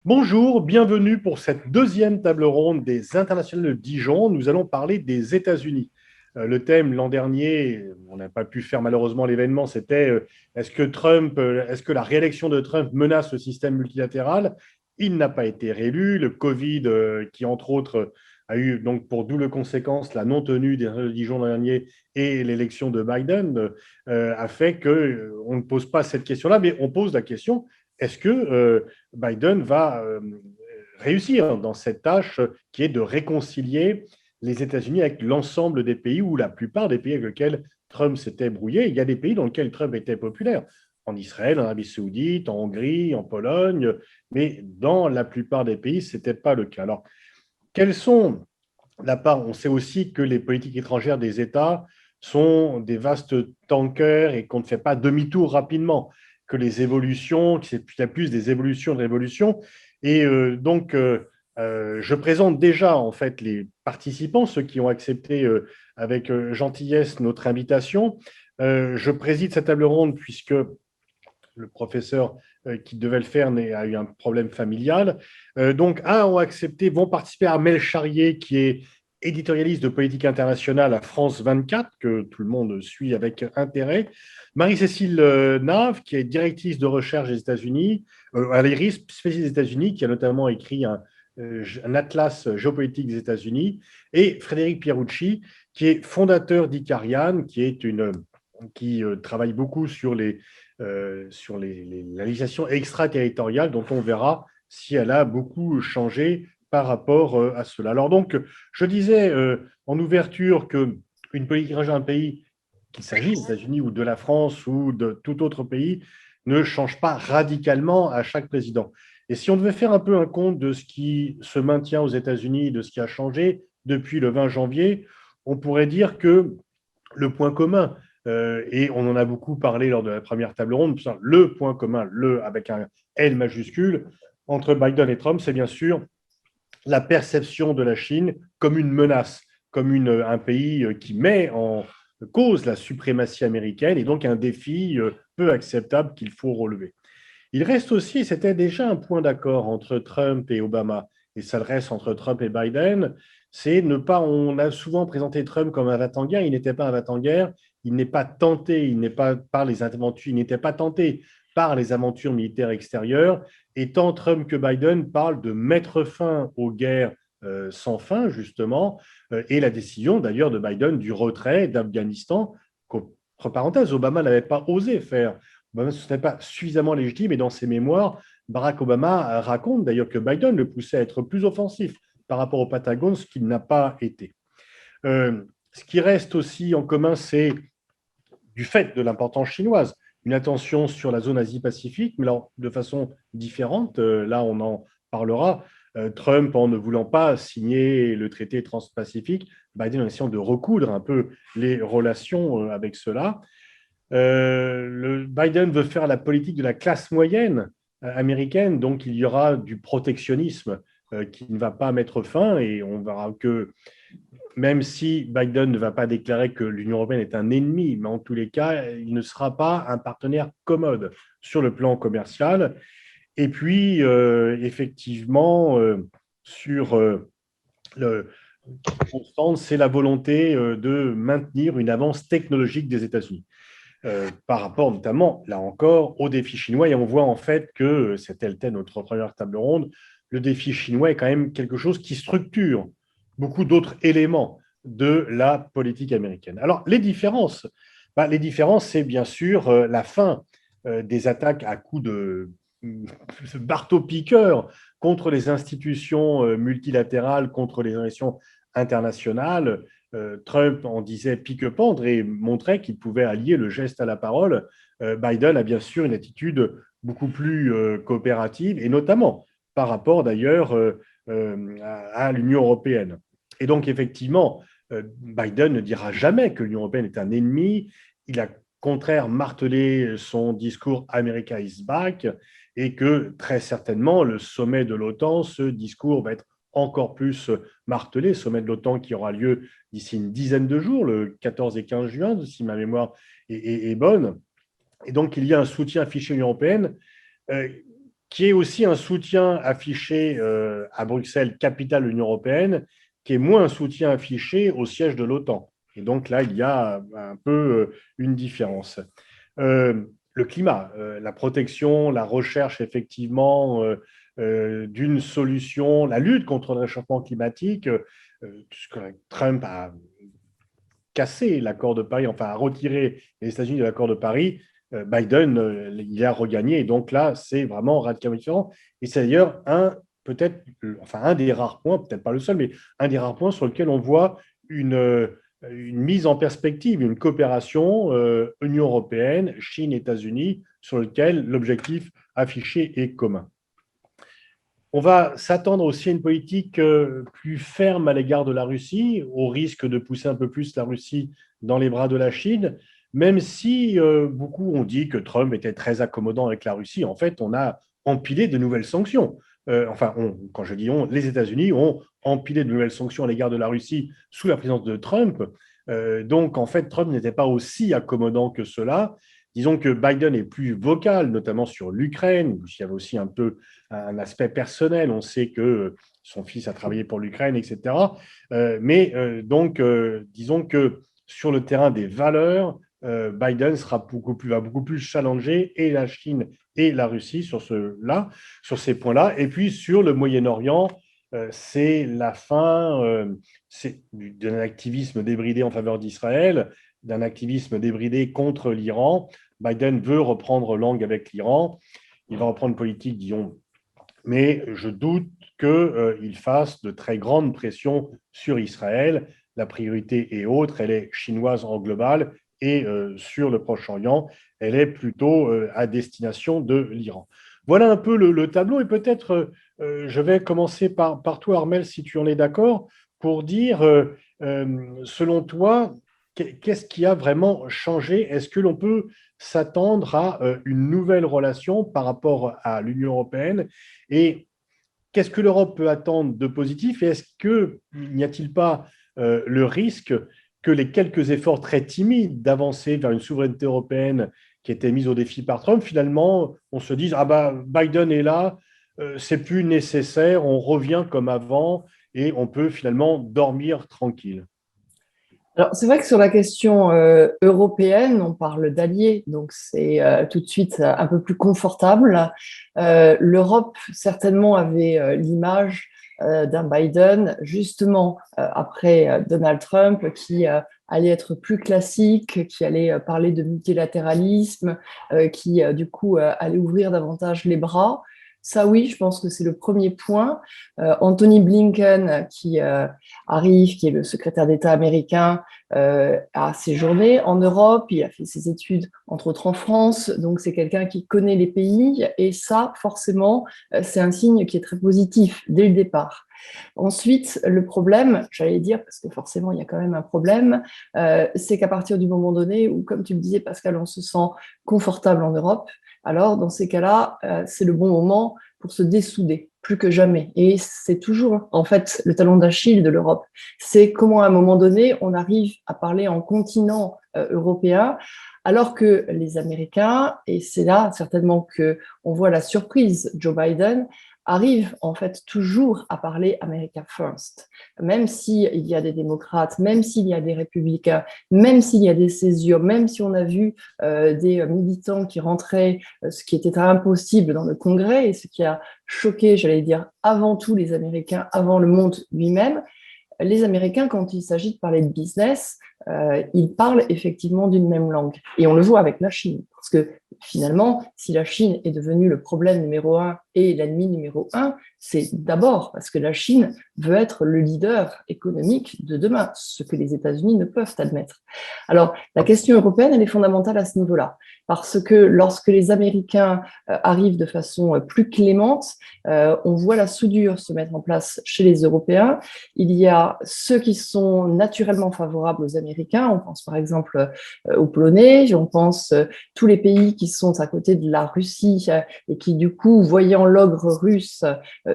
Bonjour, bienvenue pour cette deuxième table ronde des internationales de Dijon. Nous allons parler des États-Unis. Le thème l'an dernier, on n'a pas pu faire malheureusement l'événement, c'était est-ce que la réélection de Trump menace le système multilatéral? Il n'a pas été réélu. Le Covid, qui entre autres a eu donc pour double conséquence la non-tenue des Internationales de Dijon l'an dernier et l'élection de Biden, a fait qu'on ne pose pas cette question-là, mais on pose la question, est-ce que Biden va réussir dans cette tâche qui est de réconcilier les États-Unis avec l'ensemble des pays ou la plupart des pays avec lesquels Trump s'était brouillé? Il y a des pays dans lesquels Trump était populaire, en Israël, en Arabie Saoudite, en Hongrie, en Pologne, mais dans la plupart des pays, ce n'était pas le cas. Alors, quelles sont la part? On sait aussi que les politiques étrangères des États sont des vastes tankers et qu'on ne fait pas demi-tour rapidement, que les évolutions, qu'il y a plus des évolutions de révolutions. Et je présente déjà en fait les participants, ceux qui ont accepté avec gentillesse notre invitation. Je préside cette table ronde puisque le professeur qui devait le faire a eu un problème familial. Donc, ont accepté, vont participer à Mel Charrier, qui est éditorialiste de politique internationale à France 24, que tout le monde suit avec intérêt. Marie-Cécile Nave, qui est directrice de recherche des États-Unis, à l'IRIS, spécialiste des États-Unis, qui a notamment écrit un atlas géopolitique des États-Unis, et Frédéric Pierucci, qui est fondateur d'Icarian, qui travaille beaucoup sur la législation extraterritoriale, dont on verra si elle a beaucoup changé par rapport à cela. Alors donc, je disais en ouverture qu'une politique étrangère d'un pays, qu'il s'agisse des États-Unis ou de la France ou de tout autre pays, ne change pas radicalement à chaque président. Et si on devait faire un peu un compte de ce qui se maintient aux États-Unis, de ce qui a changé depuis le 20 janvier, on pourrait dire que le point commun, et on en a beaucoup parlé lors de la première table ronde, le point commun, avec un L majuscule, entre Biden et Trump, c'est bien sûr la perception de la Chine comme une menace, comme un pays qui met en cause la suprématie américaine et donc un défi peu acceptable qu'il faut relever. Il reste aussi, c'était déjà un point d'accord entre Trump et Obama, et ça le reste entre Trump et Biden, c'est ne pas, on a souvent présenté Trump comme un va-t-en-guerre, il n'était pas un va-t-en-guerre, il n'est pas tenté, il n'est pas par les aventures, il n'était pas tenté par les aventures militaires extérieures, et tant Trump que Biden parlent de mettre fin aux guerres sans fin, justement, et la décision d'ailleurs de Biden du retrait d'Afghanistan, qu'entre parenthèses, Obama n'avait pas osé faire. Obama, ce n'est pas suffisamment légitime, et dans ses mémoires, Barack Obama raconte d'ailleurs que Biden le poussait à être plus offensif par rapport au Patagone, ce qu'il n'a pas été. Ce qui reste aussi en commun, c'est du fait de l'importance chinoise, une attention sur la zone Asie-Pacifique, mais alors de façon différente. Là, on en parlera. Trump, en ne voulant pas signer le traité transpacifique, Biden en essayant de recoudre un peu les relations avec cela. Biden veut faire la politique de la classe moyenne américaine, donc il y aura du protectionnisme qui ne va pas mettre fin, et on verra que même si Biden ne va pas déclarer que l'Union européenne est un ennemi, mais en tous les cas, il ne sera pas un partenaire commode sur le plan commercial. Et puis, effectivement, sur le constante, c'est la volonté de maintenir une avance technologique des États-Unis. Par rapport notamment, là encore, au défi chinois. Et on voit en fait que, c'était le thème de notre première table ronde, le défi chinois est quand même quelque chose qui structure beaucoup d'autres éléments de la politique américaine. Alors, les différences, c'est bien sûr la fin des attaques à coups de marteau-piqueur contre les institutions multilatérales, contre les institutions internationales. Trump en disait pique-pendre et montrait qu'il pouvait allier le geste à la parole. Biden a bien sûr une attitude beaucoup plus coopérative, et notamment par rapport d'ailleurs à l'Union européenne. Et donc, effectivement, Biden ne dira jamais que l'Union européenne est un ennemi. Il a, au contraire, martelé son discours America is back, et que très certainement, le sommet de l'OTAN, ce discours va être encore plus martelé, sommet de l'OTAN qui aura lieu d'ici une dizaine de jours, le 14 et 15 juin, si ma mémoire est bonne. Et donc, il y a un soutien affiché à l'Union européenne, qui est aussi un soutien affiché à Bruxelles, capitale de l'Union européenne, qui est moins un soutien affiché au siège de l'OTAN. Et donc là, il y a un peu une différence. Le climat, la protection, la recherche effectivement d'une solution, la lutte contre le réchauffement climatique, Trump a cassé l'accord de Paris, enfin a retiré les États-Unis de l'accord de Paris. Biden, il a regagné. Et donc là, c'est vraiment radicalement différent. Et c'est d'ailleurs peut-être, enfin un des rares points, peut-être pas le seul, mais un des rares points sur lequel on voit une mise en perspective, une coopération Union européenne, Chine, États-Unis, sur lequel l'objectif affiché est commun. On va s'attendre aussi à une politique plus ferme à l'égard de la Russie, au risque de pousser un peu plus la Russie dans les bras de la Chine, même si beaucoup ont dit que Trump était très accommodant avec la Russie. En fait, on a empilé de nouvelles sanctions. Quand je dis on, les États-Unis ont empilé de nouvelles sanctions à l'égard de la Russie sous la présidence de Trump. Donc, en fait, Trump n'était pas aussi accommodant que cela. Disons que Biden est plus vocal, notamment sur l'Ukraine. Il y avait aussi un peu un aspect personnel. On sait que son fils a travaillé pour l'Ukraine, etc. Disons que sur le terrain des valeurs, Biden va beaucoup plus challenger et la Chine et la Russie sur ces points-là. Et puis sur le Moyen-Orient, c'est la fin d'un activisme débridé en faveur d'Israël, d'un activisme débridé contre l'Iran. Biden veut reprendre langue avec l'Iran. Il va reprendre politique, disons, mais je doute qu'il fasse de très grandes pressions sur Israël. La priorité est autre, elle est chinoise en global, et sur le Proche-Orient, elle est plutôt à destination de l'Iran. Voilà un peu le tableau, et peut-être je vais commencer par toi, Armel, si tu en es d'accord, pour dire, selon toi, qu'est-ce qui a vraiment changé? Est-ce que l'on peut s'attendre à une nouvelle relation par rapport à l'Union européenne? Et qu'est-ce que l'Europe peut attendre de positif? Et est-ce qu'il n'y a-t-il pas le risque que les quelques efforts très timides d'avancer vers une souveraineté européenne qui étaient mis au défi par Trump, finalement, on se dise, ah bah, Biden est là, c'est plus nécessaire, on revient comme avant et on peut finalement dormir tranquille? Alors, c'est vrai que sur la question européenne, on parle d'alliés, donc c'est tout de suite un peu plus confortable. L'Europe, certainement, avait l'image d'un Biden, justement, après Donald Trump, qui allait être plus classique, qui allait parler de multilatéralisme, qui, du coup, allait ouvrir davantage les bras. Ça, oui, je pense que c'est le premier point. Anthony Blinken, qui arrive, qui est le secrétaire d'État américain, a séjourné en Europe, il a fait ses études, entre autres en France, donc c'est quelqu'un qui connaît les pays, et ça, forcément, c'est un signe qui est très positif dès le départ. Ensuite, le problème, j'allais dire, parce que forcément, il y a quand même un problème, c'est qu'à partir du moment donné où, comme tu me disais, Pascal, on se sent confortable en Europe, alors dans ces cas-là, c'est le bon moment pour se dessouder, plus que jamais. Et c'est toujours, en fait, le talon d'Achille de l'Europe. C'est comment, à un moment donné, on arrive à parler en continent européen, alors que les Américains, et c'est là certainement qu'on voit la surprise, Joe Biden, arrive en fait toujours à parler America First, même s'il y a des démocrates, même s'il y a des républicains, même s'il y a des césures, même si on a vu des militants qui rentraient, ce qui était impossible dans le Congrès et ce qui a choqué, j'allais dire, avant tout les Américains, avant le monde lui-même. Les Américains, quand il s'agit de parler de business, ils parlent effectivement d'une même langue. Et on le voit avec la Chine. Parce que finalement, si la Chine est devenue le problème numéro un et l'ennemi numéro un, c'est d'abord parce que la Chine veut être le leader économique de demain, ce que les États-Unis ne peuvent admettre. Alors, la question européenne, elle est fondamentale à ce niveau-là. Parce que lorsque les Américains arrivent de façon plus clémente, on voit la soudure se mettre en place chez les Européens. Il y a ceux qui sont naturellement favorables aux Américains. On pense par exemple aux Polonais, on pense tous les pays qui sont à côté de la Russie et qui du coup, voyant dans l'ogre russe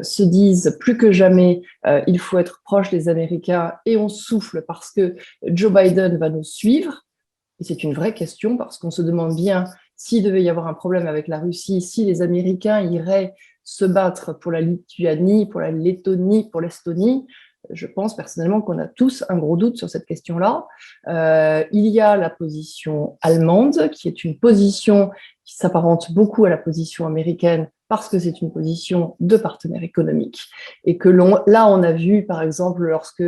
se disent plus que jamais, il faut être proche des Américains et on souffle parce que Joe Biden va nous suivre. Et c'est une vraie question parce qu'on se demande bien s'il devait y avoir un problème avec la Russie, si les Américains iraient se battre pour la Lituanie, pour la Lettonie, pour l'Estonie. Je pense personnellement qu'on a tous un gros doute sur cette question-là. Il y a la position allemande, qui est une position qui s'apparente beaucoup à la position américaine parce que c'est une position de partenaire économique. Et que là, on a vu, par exemple, lorsque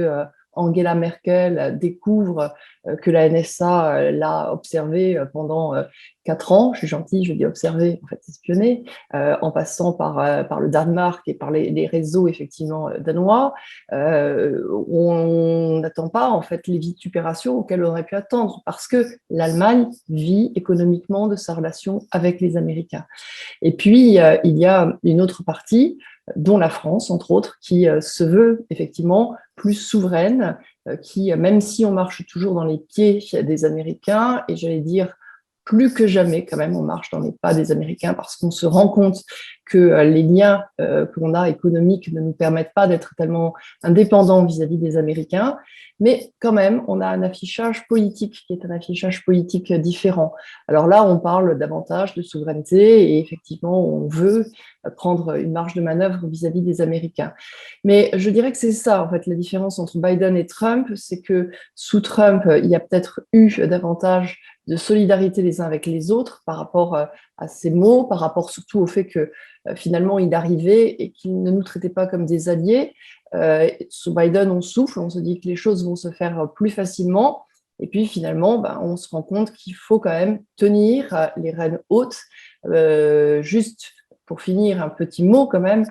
Angela Merkel découvre que la NSA l'a observé pendant 4 ans, je suis gentille, je dis observé, en fait espionné, en passant par le Danemark et par les réseaux effectivement danois, on n'attend pas en fait les vitupérations auxquelles on aurait pu attendre parce que l'Allemagne vit économiquement de sa relation avec les Américains. Et puis, il y a une autre partie, dont la France, entre autres, qui se veut effectivement plus souveraine, qui, même si on marche toujours dans les pieds des Américains, et j'allais dire plus que jamais, quand même, on marche dans les pas des Américains parce qu'on se rend compte que les liens qu'on a économiques ne nous permettent pas d'être tellement indépendants vis-à-vis des Américains. Mais quand même, on a un affichage politique qui est un affichage politique différent. Alors là, on parle davantage de souveraineté et effectivement, on veut prendre une marge de manœuvre vis-à-vis des Américains. Mais je dirais que c'est ça, en fait, la différence entre Biden et Trump, c'est que sous Trump, il y a peut-être eu davantage de solidarité les uns avec les autres par rapport à ces mots, par rapport surtout au fait que finalement il arrivait et qu'il ne nous traitait pas comme des alliés. Sous Biden, on souffle, on se dit que les choses vont se faire plus facilement. Et puis finalement, on se rend compte qu'il faut quand même tenir les rênes hautes. Juste pour finir, un petit mot quand même.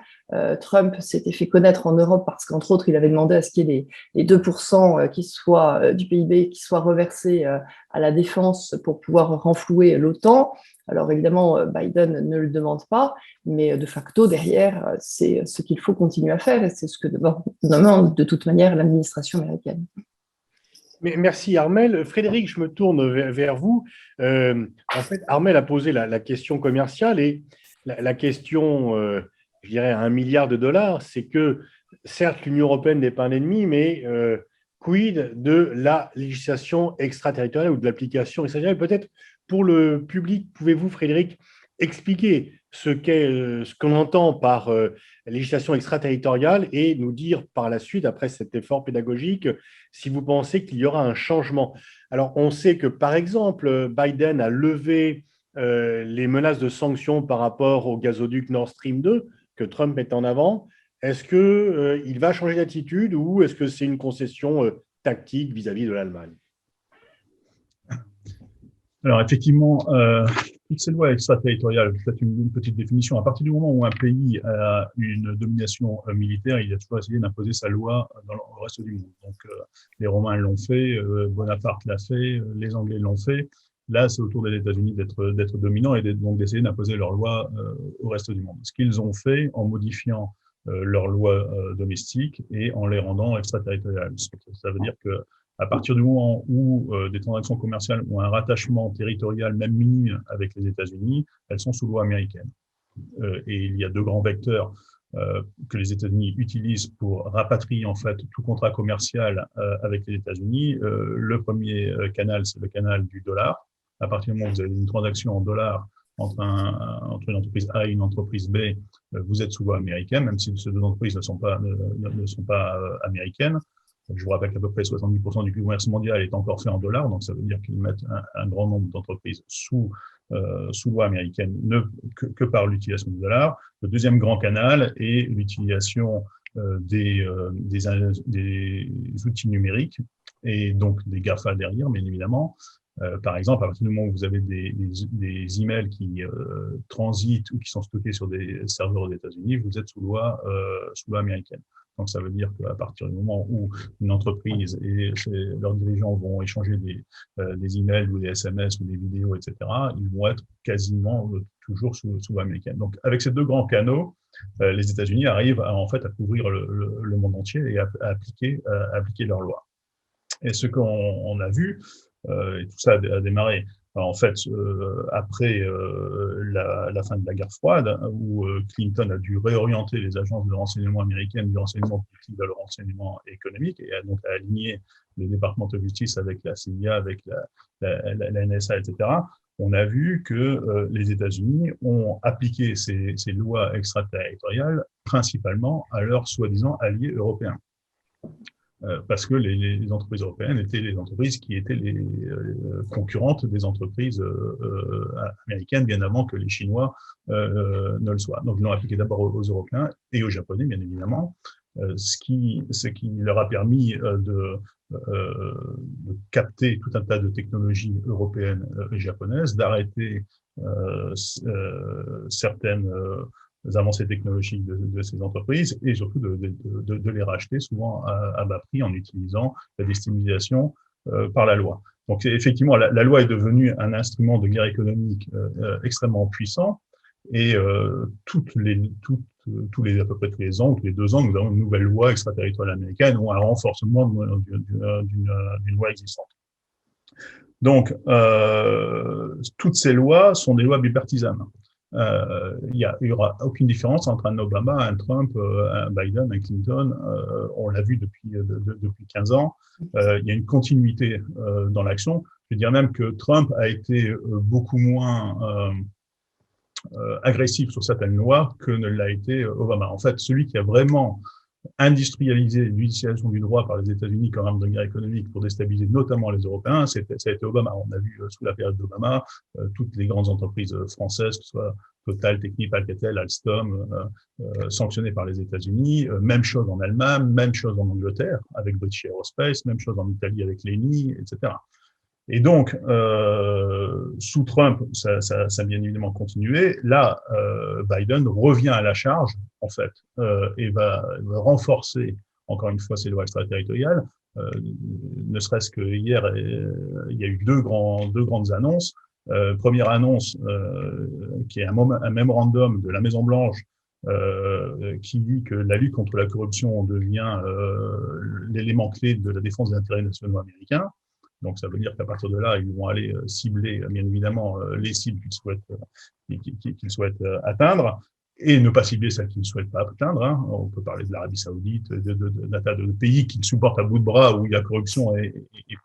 Trump s'était fait connaître en Europe parce qu'entre autres, il avait demandé à ce qu'il y ait les 2% du PIB qui soient reversés à la défense pour pouvoir renflouer l'OTAN. Alors évidemment, Biden ne le demande pas, mais de facto, derrière, c'est ce qu'il faut continuer à faire et c'est ce que demande de toute manière l'administration américaine. Mais merci Armelle. Frédéric, je me tourne vers vous. En fait, Armelle a posé la question commerciale et la question, je dirais, à 1 milliard de dollars, c'est que certes, l'Union européenne n'est pas un ennemi, mais quid de la législation extraterritoriale ou de l'application extraterritoriale? Peut-être pour le public, pouvez-vous, Frédéric, expliquer ce qu'on entend par législation extraterritoriale et nous dire par la suite, après cet effort pédagogique, si vous pensez qu'il y aura un changement. Alors, on sait que, par exemple, Biden a levé les menaces de sanctions par rapport au gazoduc Nord Stream 2 que Trump met en avant. Est-ce qu'il va changer d'attitude ou est-ce que c'est une concession tactique vis-à-vis de l'Allemagne? Alors effectivement, toutes ces lois extraterritoriales, peut-être une petite définition. À partir du moment où un pays a une domination militaire, il a toujours essayé d'imposer sa loi dans le reste du monde. Donc les Romains l'ont fait, Bonaparte l'a fait, les Anglais l'ont fait. Là, c'est au tour des États-Unis d'être dominants et donc d'essayer d'imposer leurs lois au reste du monde. Ce qu'ils ont fait en modifiant leurs lois domestiques et en les rendant extraterritoriales. Ça veut dire que à partir du moment où des transactions commerciales ont un rattachement territorial, même minime, avec les États-Unis, elles sont sous loi américaine. Et il y a 2 grands vecteurs que les États-Unis utilisent pour rapatrier en fait tout contrat commercial avec les États-Unis. Le premier canal, c'est le canal du dollar. À partir du moment où vous avez une transaction en dollars entre une entreprise A et une entreprise B, vous êtes sous loi américaine, même si ces 2 entreprises ne sont pas américaines. Je vous rappelle qu'à peu près 70% du commerce mondial est encore fait en dollars, donc ça veut dire qu'ils mettent un grand nombre d'entreprises sous loi américaine que par l'utilisation du dollar. Le deuxième grand canal est l'utilisation des outils numériques et donc des GAFA derrière, bien évidemment. Par exemple, à partir du moment où vous avez des emails qui transitent ou qui sont stockés sur des serveurs aux États-Unis, vous êtes sous loi américaine. Donc, ça veut dire qu'à partir du moment où une entreprise et leurs dirigeants vont échanger des emails ou des SMS ou des vidéos, etc., ils vont être quasiment toujours sous loi américaine. Donc, avec ces 2 grands canaux, les États-Unis arrivent en fait à couvrir le monde entier et à appliquer leurs lois. Et ce qu'on a vu, et tout ça a démarré Alors, en fait, après la fin de la guerre froide, où Clinton a dû réorienter les agences de renseignement américaines du renseignement politique vers le renseignement économique et a donc aligné le département de justice avec la CIA, avec la NSA, etc. On a vu que les États-Unis ont appliqué ces lois extraterritoriales principalement à leurs soi-disant alliés européens. Parce que les entreprises européennes étaient les entreprises qui étaient les concurrentes des entreprises américaines bien avant que les Chinois ne le soient. Donc, ils l'ont appliqué d'abord aux Européens et aux Japonais, bien évidemment, ce qui leur a permis de capter tout un tas de technologies européennes et japonaises, d'arrêter certaines avancées technologiques de ces entreprises et surtout de les racheter souvent à bas prix en utilisant la déstabilisation par la loi. Donc effectivement, la loi est devenue un instrument de guerre économique extrêmement puissant et à peu près tous les ans ou tous les 2 ans, nous avons une nouvelle loi extraterritoriale américaine ou un renforcement d'une loi existante. Donc, toutes ces lois sont des lois bipartisanes. Il n'y aura aucune différence entre un Obama, un Trump, un Biden, un Clinton. On l'a vu depuis 15 ans. Il y a une continuité dans l'action. Je veux dire même que Trump a été beaucoup moins agressif sur certaines lois que ne l'a été Obama. En fait, celui qui a vraiment industrialiser l'utilisation du droit par les États-Unis comme arme de guerre économique pour déstabiliser notamment les Européens, ça a été Obama. On a vu sous la période d'Obama toutes les grandes entreprises françaises, que ce soit Total, Technip, Alcatel, Alstom, sanctionnées par les États-Unis. Même chose en Allemagne, même chose en Angleterre avec British Aerospace, même chose en Italie avec l'ENI, etc. Et donc, sous Trump, ça a bien évidemment continué. Là, Biden revient à la charge, en fait, et va renforcer, encore une fois, ces lois extraterritoriales. Ne serait-ce que hier, il y a eu deux grandes annonces. Première annonce, qui est un mémorandum de la Maison-Blanche qui dit que la lutte contre la corruption devient l'élément clé de la défense des intérêts nationaux américains. Donc, ça veut dire qu'à partir de là, ils vont aller cibler, bien évidemment, les cibles qu'ils souhaitent atteindre et ne pas cibler celles qu'ils ne souhaitent pas atteindre. Hein. On peut parler de l'Arabie Saoudite, d'un tas de pays qu'ils supportent à bout de bras, où la corruption est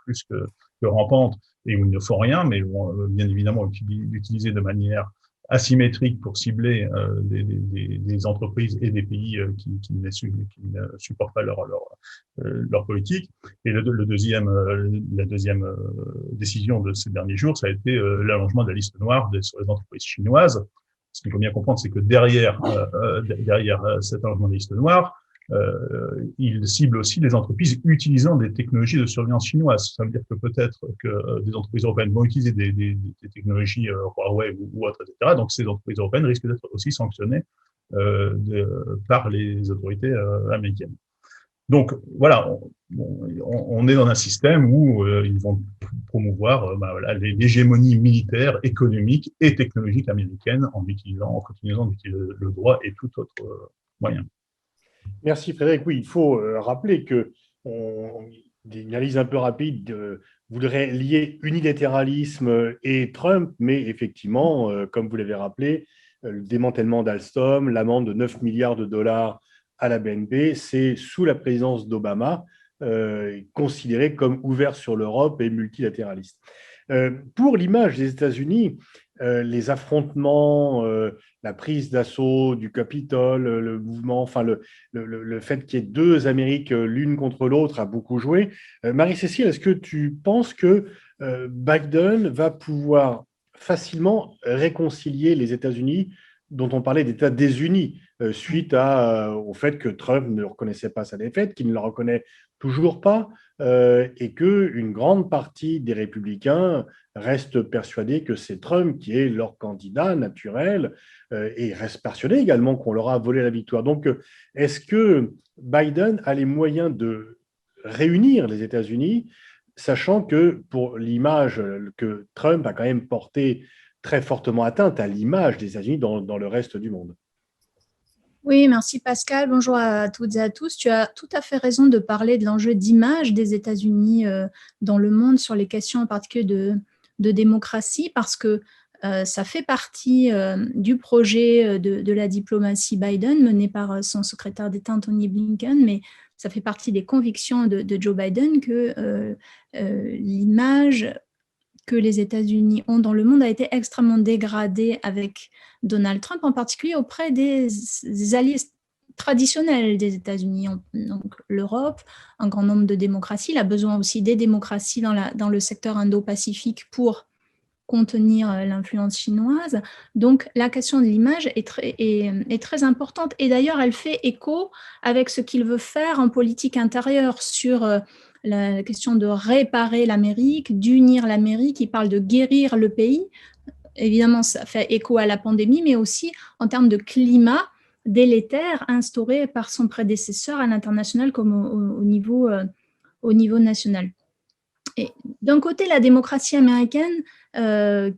plus que rampante et où ils ne font rien, mais vont bien évidemment l'utiliser de manière asymétrique pour cibler des entreprises et des pays qui ne supportent pas leur politique. Et la deuxième décision de ces derniers jours, ça a été l'allongement de la liste noire sur les entreprises chinoises. Ce qu'il faut bien comprendre, c'est que derrière cet allongement de la liste noire, il cible aussi les entreprises utilisant des technologies de surveillance chinoises. Ça veut dire que peut-être que des entreprises européennes vont utiliser des technologies Huawei ou autres, etc. Donc, ces entreprises européennes risquent d'être aussi sanctionnées par les autorités américaines. Donc, voilà, on est dans un système où ils vont promouvoir l'hégémonie militaire, économique et technologique américaine en continuant d'utiliser le droit et tout autre moyen. Merci Frédéric. Oui, il faut rappeler que une analyse un peu rapide voudrait lier unilatéralisme et Trump, mais effectivement, comme vous l'avez rappelé, le démantèlement d'Alstom, l'amende de 9 milliards de dollars à la BNP, c'est sous la présidence d'Obama, considéré comme ouvert sur l'Europe et multilatéraliste. Pour l'image des États-Unis, les affrontements, la prise d'assaut du Capitole, le mouvement, enfin le fait qu'il y ait deux Amériques l'une contre l'autre a beaucoup joué. Marie-Cécile, est-ce que tu penses que Biden va pouvoir facilement réconcilier les États-Unis, dont on parlait d'États désunis, suite au fait que Trump ne reconnaissait pas sa défaite, qu'il ne la reconnaît toujours pas, et qu'une grande partie des républicains restent persuadés que c'est Trump qui est leur candidat naturel, et restent persuadés également qu'on leur a volé la victoire. Donc, est-ce que Biden a les moyens de réunir les États-Unis, sachant que pour l'image que Trump a quand même porté très fortement atteinte à l'image des États-Unis dans le reste du monde? Oui, merci Pascal. Bonjour à toutes et à tous. Tu as tout à fait raison de parler de l'enjeu d'image des États-Unis dans le monde sur les questions en particulier de démocratie parce que ça fait partie du projet de la diplomatie Biden mené par son secrétaire d'État Anthony Blinken, mais ça fait partie des convictions de Joe Biden que l'image que les États-Unis ont dans le monde a été extrêmement dégradée avec Donald Trump, en particulier auprès des alliés traditionnels des États-Unis, donc l'Europe, un grand nombre de démocraties. Il a besoin aussi des démocraties dans le secteur Indo-Pacifique pour contenir l'influence chinoise. Donc, la question de l'image est très importante. Et d'ailleurs, elle fait écho avec ce qu'il veut faire en politique intérieure sur la question de réparer l'Amérique, d'unir l'Amérique. Il parle de guérir le pays. Évidemment, ça fait écho à la pandémie, mais aussi en termes de climat délétère instauré par son prédécesseur à l'international comme au niveau national. Et d'un côté, la démocratie américaine,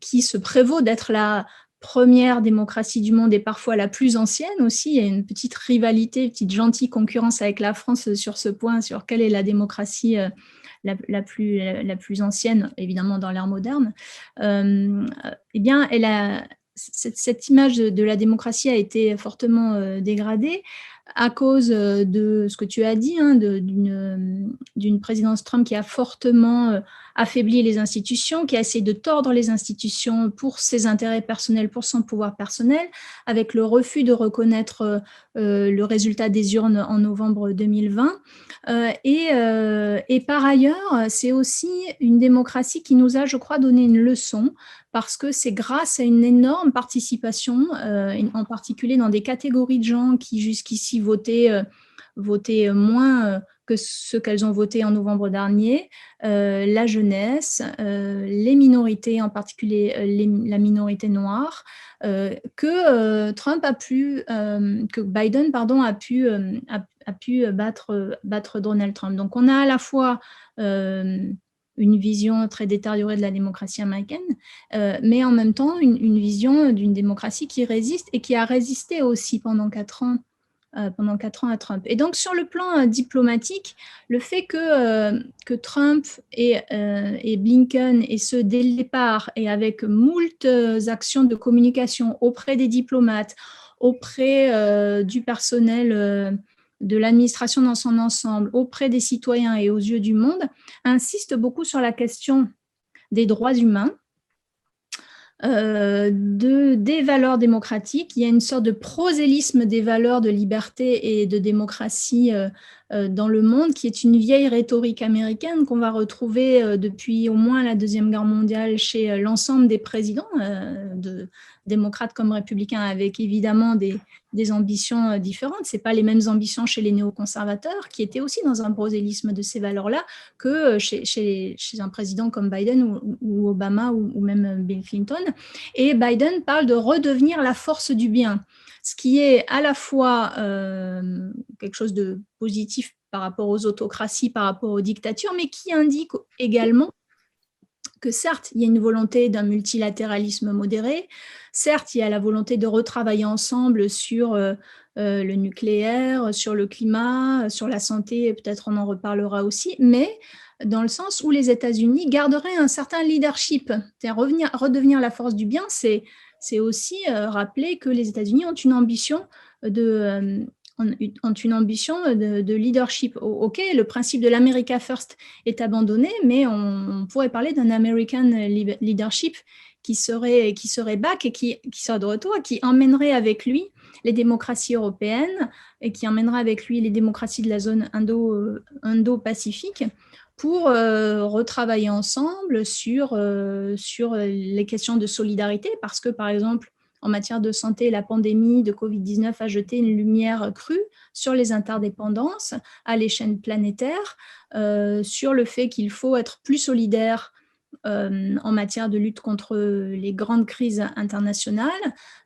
qui se prévaut d'être la première démocratie du monde et parfois la plus ancienne aussi, il y a une petite rivalité, une petite gentille concurrence avec la France sur ce point, sur quelle est la démocratie la plus ancienne, évidemment dans l'ère moderne. Eh bien, cette image de la démocratie a été fortement dégradée à cause de ce que tu as dit, hein, d'une présidence Trump qui a fortement affaibli les institutions, qui a essayé de tordre les institutions pour ses intérêts personnels, pour son pouvoir personnel, avec le refus de reconnaître le résultat des urnes en novembre 2020. Et par ailleurs, c'est aussi une démocratie qui nous a, je crois, donné une leçon, parce que c'est grâce à une énorme participation, en particulier dans des catégories de gens qui jusqu'ici votaient moins que ce qu'elles ont voté en novembre dernier, la jeunesse, les minorités, en particulier la minorité noire, que Biden a pu battre Donald Trump. Donc on a à la fois une vision très détériorée de la démocratie américaine, mais en même temps une vision d'une démocratie qui résiste et qui a résisté aussi pendant 4 ans à Trump. Et donc, sur le plan diplomatique, le fait que Trump et Blinken, et ce dès le départ, et avec moult actions de communication auprès des diplomates, auprès du personnel de l'administration dans son ensemble, auprès des citoyens et aux yeux du monde, insiste beaucoup sur la question des droits humains, des valeurs démocratiques. Il y a une sorte de prosélytisme des valeurs de liberté et de démocratie dans le monde, qui est une vieille rhétorique américaine qu'on va retrouver depuis au moins la Deuxième Guerre mondiale chez l'ensemble des présidents, de démocrates comme républicains, avec évidemment des ambitions différentes. Ce n'est pas les mêmes ambitions chez les néoconservateurs, qui étaient aussi dans un prosélytisme de ces valeurs-là, que chez un président comme Biden ou Obama ou même Bill Clinton. Et Biden parle de redevenir la force du bien, ce qui est à la fois quelque chose de positif par rapport aux autocraties, par rapport aux dictatures, mais qui indique également que certes, il y a une volonté d'un multilatéralisme modéré, certes, il y a la volonté de retravailler ensemble sur le nucléaire, sur le climat, sur la santé, peut-être on en reparlera aussi, mais dans le sens où les États-Unis garderaient un certain leadership. Redevenir la force du bien, c'est aussi rappeler que les États-Unis ont une ambition de leadership. Ok, le principe de l'America First est abandonné, mais on pourrait parler d'un American leadership qui serait back et qui serait de retour, et qui emmènerait avec lui les démocraties européennes et qui emmènerait avec lui les démocraties de la zone Indo-Pacifique pour retravailler ensemble sur les questions de solidarité, parce que, par exemple, en matière de santé, la pandémie de Covid-19 a jeté une lumière crue sur les interdépendances à l'échelle planétaire, sur le fait qu'il faut être plus solidaire en matière de lutte contre les grandes crises internationales,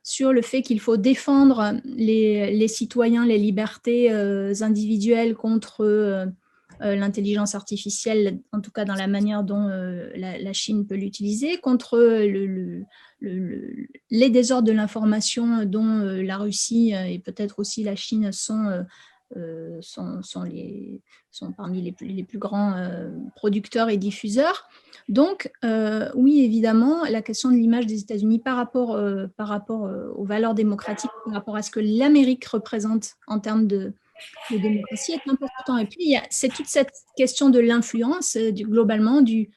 sur le fait qu'il faut défendre les citoyens, les libertés individuelles contre l'intelligence artificielle, en tout cas dans la manière dont la Chine peut l'utiliser, contre les désordres de l'information dont la Russie et peut-être aussi la Chine sont sont parmi les plus grands producteurs et diffuseurs. Donc, oui, évidemment, la question de l'image des États-Unis par rapport aux valeurs démocratiques, par rapport à ce que l'Amérique représente en termes de démocratie est important. Et puis, c'est toute cette question de l'influence, globalement, du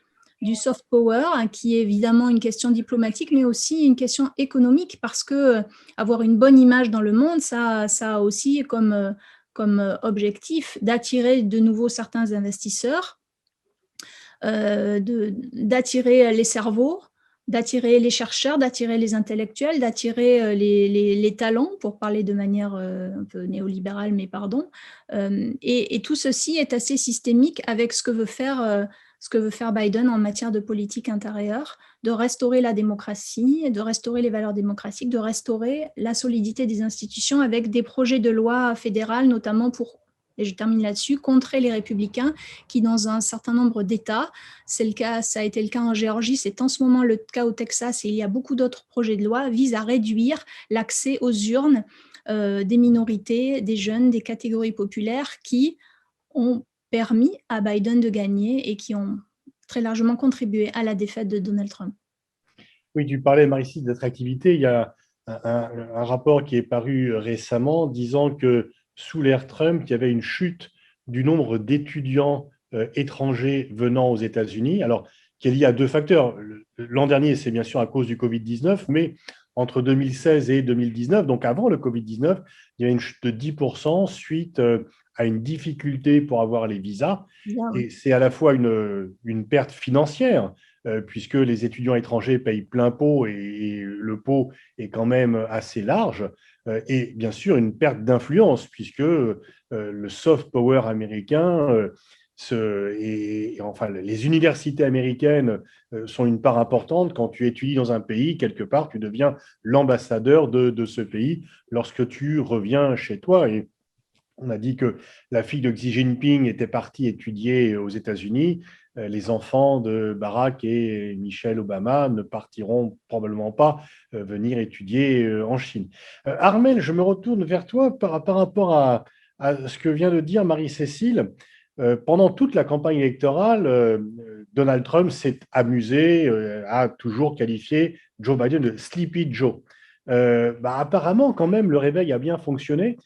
soft power, hein, qui est évidemment une question diplomatique, mais aussi une question économique, parce que avoir une bonne image dans le monde, ça a aussi comme objectif d'attirer de nouveau certains investisseurs, d'attirer les cerveaux, d'attirer les chercheurs, d'attirer les intellectuels, d'attirer les talents, pour parler de manière un peu néolibérale, mais pardon. Et tout ceci est assez systémique avec ce que veut faire Biden en matière de politique intérieure, de restaurer la démocratie, de restaurer les valeurs démocratiques, de restaurer la solidité des institutions avec des projets de loi fédérales, notamment pour, et je termine là-dessus, contrer les républicains qui, dans un certain nombre d'États, c'est le cas, ça a été le cas en Géorgie, c'est en ce moment le cas au Texas, et il y a beaucoup d'autres projets de loi, visent à réduire l'accès aux urnes des minorités, des jeunes, des catégories populaires qui ont permis à Biden de gagner et qui ont très largement contribué à la défaite de Donald Trump. Oui, tu parlais, Marie-Cille, d'attractivité. Il y a un rapport qui est paru récemment disant que sous l'ère Trump, il y avait une chute du nombre d'étudiants étrangers venant aux États-Unis. Alors, qui est liée à deux facteurs. L'an dernier, c'est bien sûr à cause du Covid-19, mais entre 2016 et 2019, donc avant le Covid-19, il y a une chute de 10% suite à une difficulté pour avoir les visas. Bien, oui. Et c'est à la fois une perte financière, puisque les étudiants étrangers payent plein pot et le pot est quand même assez large, et bien sûr une perte d'influence, puisque le soft power américain, enfin, les universités américaines sont une part importante. Quand tu étudies dans un pays, quelque part, tu deviens l'ambassadeur de ce pays lorsque tu reviens chez toi. Et on a dit que la fille de Xi Jinping était partie étudier aux États-Unis. Les enfants de Barack et Michelle Obama ne partiront probablement pas venir étudier en Chine. Armelle, je me retourne vers toi par rapport à ce que vient de dire Marie-Cécile. Pendant toute la campagne électorale, Donald Trump s'est amusé à toujours qualifier Joe Biden de Sleepy Joe. Apparemment, quand même, le réveil a bien fonctionné,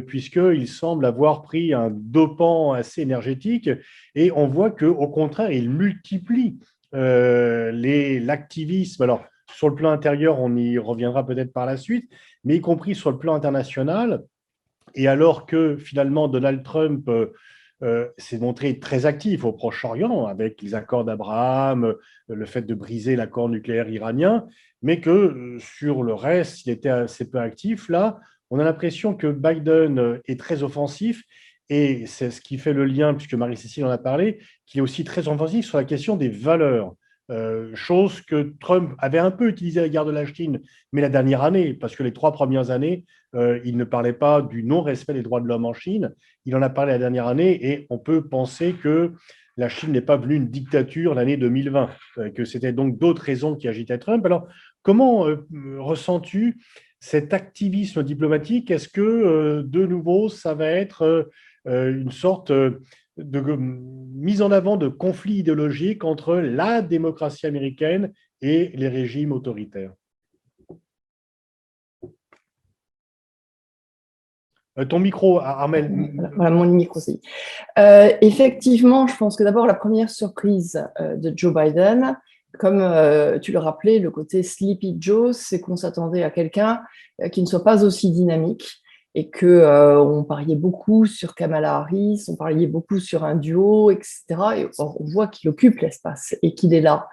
puisqu'il semble avoir pris un dopant assez énergétique, et on voit qu'au contraire, il multiplie l'activisme. Alors, sur le plan intérieur, on y reviendra peut-être par la suite, mais y compris sur le plan international. Et alors que finalement, Donald Trump s'est montré très actif au Proche-Orient avec les accords d'Abraham, le fait de briser l'accord nucléaire iranien, mais que sur le reste, il était assez peu actif. Là, on a l'impression que Biden est très offensif, et c'est ce qui fait le lien, puisque Marie-Cécile en a parlé, qu'il est aussi très offensif sur la question des valeurs. Chose que Trump avait un peu utilisée à la guerre de la Chine, mais la dernière année, parce que les 3 premières années, il ne parlait pas du non-respect des droits de l'homme en Chine. Il en a parlé la dernière année, et on peut penser que la Chine n'est pas venue une dictature l'année 2020, que c'était donc d'autres raisons qui agitaient Trump. Alors, comment ressens-tu cet activisme diplomatique? Est-ce que, de nouveau, ça va être une sorte de mise en avant de conflits idéologiques entre la démocratie américaine et les régimes autoritaires? Ton micro, Armelle. Voilà, mon micro, c'est. Effectivement, je pense que d'abord, la première surprise de Joe Biden, comme tu le rappelais, le côté Sleepy Joe, c'est qu'on s'attendait à quelqu'un qui ne soit pas aussi dynamique, et qu'on pariait beaucoup sur Kamala Harris, on pariait beaucoup sur un duo, etc. Et on voit qu'il occupe l'espace et qu'il est là.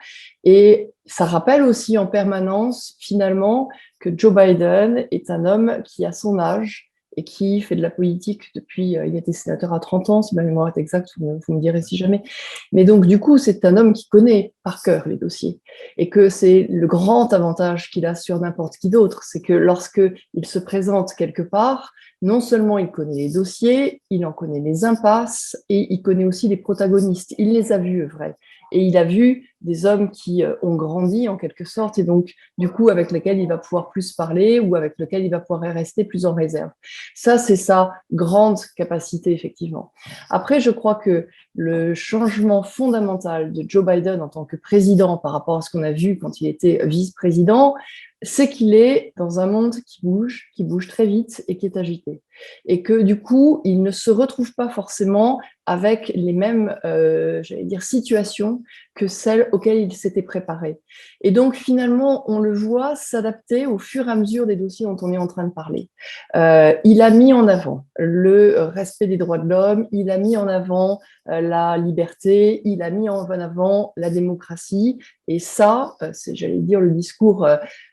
Et ça rappelle aussi en permanence, finalement, que Joe Biden est un homme qui, à son âge, et qui fait de la politique depuis, il a été sénateur à 30 ans, si ma mémoire est exacte, vous me direz si jamais. Mais donc, du coup, c'est un homme qui connaît par cœur les dossiers, et que c'est le grand avantage qu'il a sur n'importe qui d'autre, c'est que lorsque il se présente quelque part, non seulement il connaît les dossiers, il en connaît les impasses, et il connaît aussi les protagonistes. Il les a vus, vrai. Et il a vu des hommes qui ont grandi en quelque sorte et donc du coup avec lesquels il va pouvoir plus parler ou avec lesquels il va pouvoir rester plus en réserve. Ça, c'est sa grande capacité, effectivement. Après, je crois que le changement fondamental de Joe Biden en tant que président par rapport à ce qu'on a vu quand il était vice-président, c'est qu'il est dans un monde qui bouge très vite et qui est agité. Et que du coup, il ne se retrouve pas forcément avec les mêmes, j'allais dire, situations que celles auxquelles il s'était préparé. Et donc, finalement, on le voit s'adapter au fur et à mesure des dossiers dont on est en train de parler. Il a mis en avant le respect des droits de l'homme, il a mis en avant la liberté, il a mis en avant la démocratie. Et ça, c'est, j'allais dire, le discours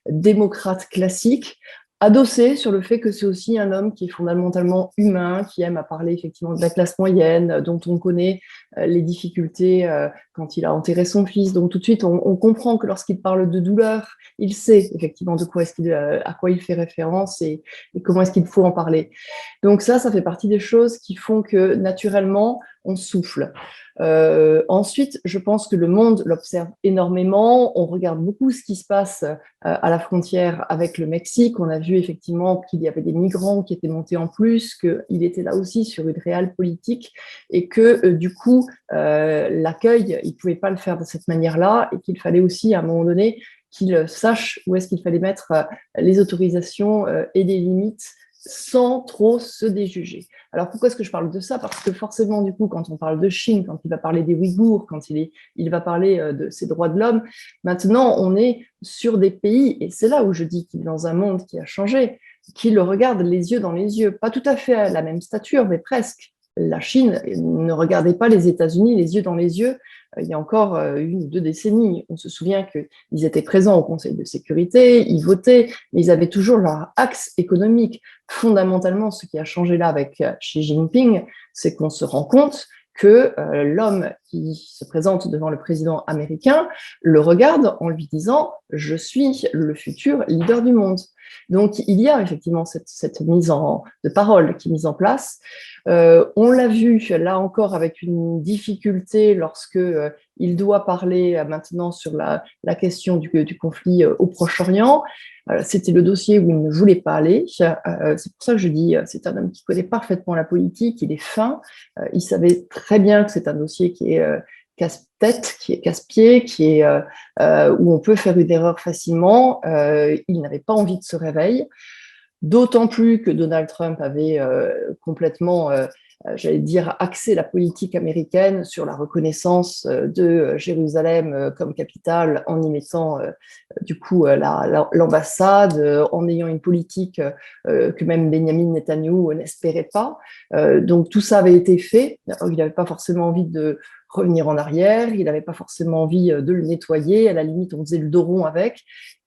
démocrate classique, adossé sur le fait que c'est aussi un homme qui est fondamentalement humain, qui aime à parler effectivement de la classe moyenne, dont on connaît les difficultés quand il a enterré son fils. Donc tout de suite, on comprend que lorsqu'il parle de douleur, il sait effectivement de quoi à quoi il fait référence et comment est-ce qu'il faut en parler. Donc ça fait partie des choses qui font que naturellement, on souffle. Ensuite, je pense que le monde l'observe énormément. On regarde beaucoup ce qui se passe à la frontière avec le Mexique. On a vu effectivement qu'il y avait des migrants qui étaient montés en plus, qu'il était là aussi sur une réelle politique et que du coup, l'accueil, il ne pouvait pas le faire de cette manière-là et qu'il fallait aussi à un moment donné qu'il sache où est-ce qu'il fallait mettre les autorisations et les limites sans trop se déjuger. Alors pourquoi est-ce que je parle de ça? Parce que forcément, du coup, quand on parle de Chine, quand il va parler des Ouïghours, quand il va parler de ses droits de l'homme, maintenant on est sur des pays, et c'est là où je dis qu'il est dans un monde qui a changé, qui le regarde les yeux dans les yeux, pas tout à fait à la même stature, mais presque. La Chine ne regardait pas les États-Unis les yeux dans les yeux il y a encore 1 ou 2 décennies. On se souvient qu'ils étaient présents au Conseil de sécurité, ils votaient, mais ils avaient toujours leur axe économique. Fondamentalement, ce qui a changé là avec Xi Jinping, c'est qu'on se rend compte que l'homme qui se présente devant le président américain le regarde en lui disant « Je suis le futur leader du monde ». Donc, il y a effectivement cette mise de parole qui est mise en place. On l'a vu, là encore, avec une difficulté lorsque il doit parler maintenant sur la question du conflit au Proche-Orient. C'était le dossier où il ne voulait pas aller. C'est pour ça que je dis, c'est un homme qui connaît parfaitement la politique, il est fin, il savait très bien que c'est un dossier qui est casse-tête, qui est casse-pied, où on peut faire une erreur facilement. Il n'avait pas envie de ce réveil, d'autant plus que Donald Trump avait complètement, j'allais dire, axé la politique américaine sur la reconnaissance de Jérusalem comme capitale en y mettant du coup l'ambassade, en ayant une politique que même Benjamin Netanyahou n'espérait pas. Donc tout ça avait été fait. Il n'avait pas forcément envie de revenir en arrière, il n'avait pas forcément envie de le nettoyer, à la limite on faisait le dos rond avec.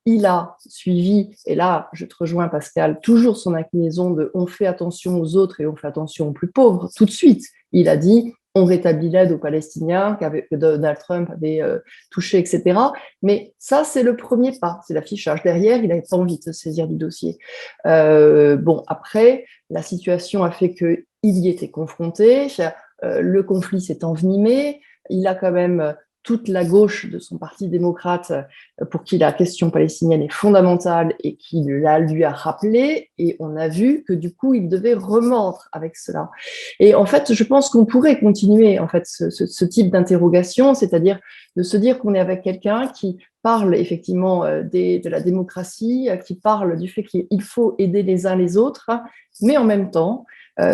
Il a suivi, et là je te rejoins Pascal, toujours son inclinaison de on fait attention aux autres et on fait attention aux plus pauvres. Tout de suite, il a dit on rétablit l'aide aux Palestiniens que Donald Trump avait touché, etc. Mais ça, c'est le premier pas, c'est l'affichage. Derrière, il n'avait pas envie de se saisir du dossier. Bon, après, la situation a fait qu'il y était confronté, le conflit s'est envenimé, il a quand même toute la gauche de son parti démocrate pour qui la question palestinienne est fondamentale et qui lui a rappelé, et on a vu que du coup il devait remordre avec cela. Et en fait, je pense qu'on pourrait continuer en fait ce type d'interrogation, c'est-à-dire de se dire qu'on est avec quelqu'un qui parle effectivement de la démocratie, qui parle du fait qu'il faut aider les uns les autres, mais en même temps,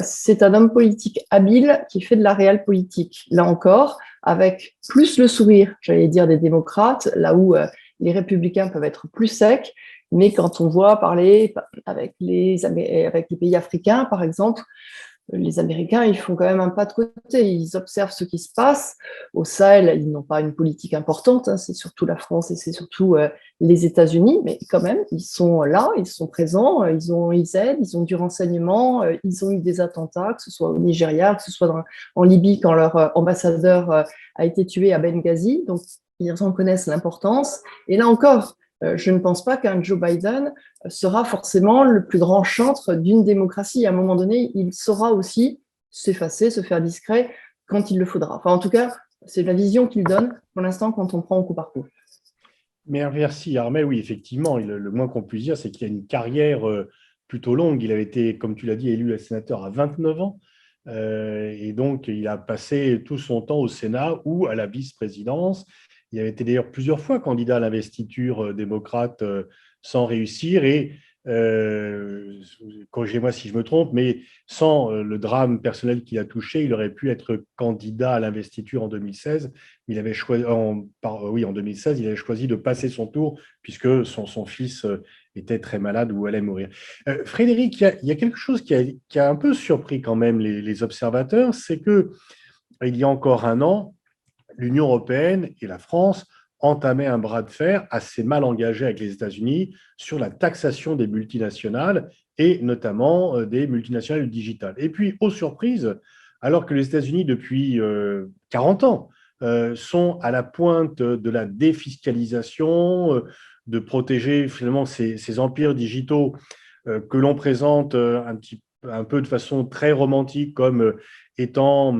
c'est un homme politique habile qui fait de la réelle politique. Là encore, avec plus le sourire, j'allais dire, des démocrates, là où les républicains peuvent être plus secs, mais quand on voit parler avec les pays africains, par exemple, les Américains, ils font quand même un pas de côté, ils observent ce qui se passe. Au Sahel, ils n'ont pas une politique importante, hein, c'est surtout la France et c'est surtout les États-Unis, mais quand même, ils sont là, ils sont présents, ils aident, ils ont du renseignement, ils ont eu des attentats, que ce soit au Nigeria, que ce soit en Libye, quand leur ambassadeur a été tué à Benghazi, donc ils en connaissent l'importance. Et là encore, je ne pense pas qu'un Joe Biden sera forcément le plus grand chantre d'une démocratie. À un moment donné, il saura aussi s'effacer, se faire discret quand il le faudra. Enfin, en tout cas, C'est la vision qu'il donne pour l'instant quand on prend au coup par coup. Merci Armel, oui, effectivement, le moins qu'on puisse dire, c'est qu'il a une carrière plutôt longue. Il avait été, comme tu l'as dit, élu sénateur à 29 ans. Et donc, il a passé tout son temps au Sénat ou à la vice-présidence. Il avait été d'ailleurs plusieurs fois candidat à l'investiture démocrate sans réussir. Et corrigez-moi si je me trompe, mais sans le drame personnel qu'il a touché, il aurait pu être candidat à l'investiture en 2016. Il avait choisi, en 2016, il avait choisi de passer son tour puisque son fils était très malade ou allait mourir. Frédéric, il y a quelque chose qui a un peu surpris quand même les observateurs, c'est que il y a encore un an, l'Union européenne et la France entamaient un bras de fer assez mal engagé avec les États-Unis sur la taxation des multinationales et notamment des multinationales digitales. Et puis, aux surprises, alors que les États-Unis, depuis 40 ans, sont à la pointe de la défiscalisation, de protéger finalement ces empires digitaux que l'on présente un peu de façon très romantique comme étant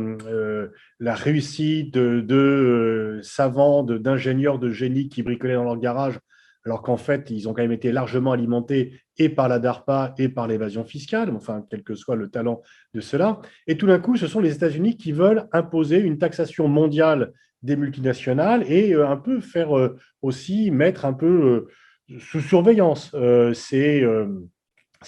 la réussite de savants, d'ingénieurs, de génies qui bricolaient dans leur garage, alors qu'en fait, ils ont quand même été largement alimentés et par la DARPA et par l'évasion fiscale, enfin, quel que soit le talent de cela. Et tout d'un coup, ce sont les États-Unis qui veulent imposer une taxation mondiale des multinationales et un peu faire aussi mettre un peu sous surveillance ces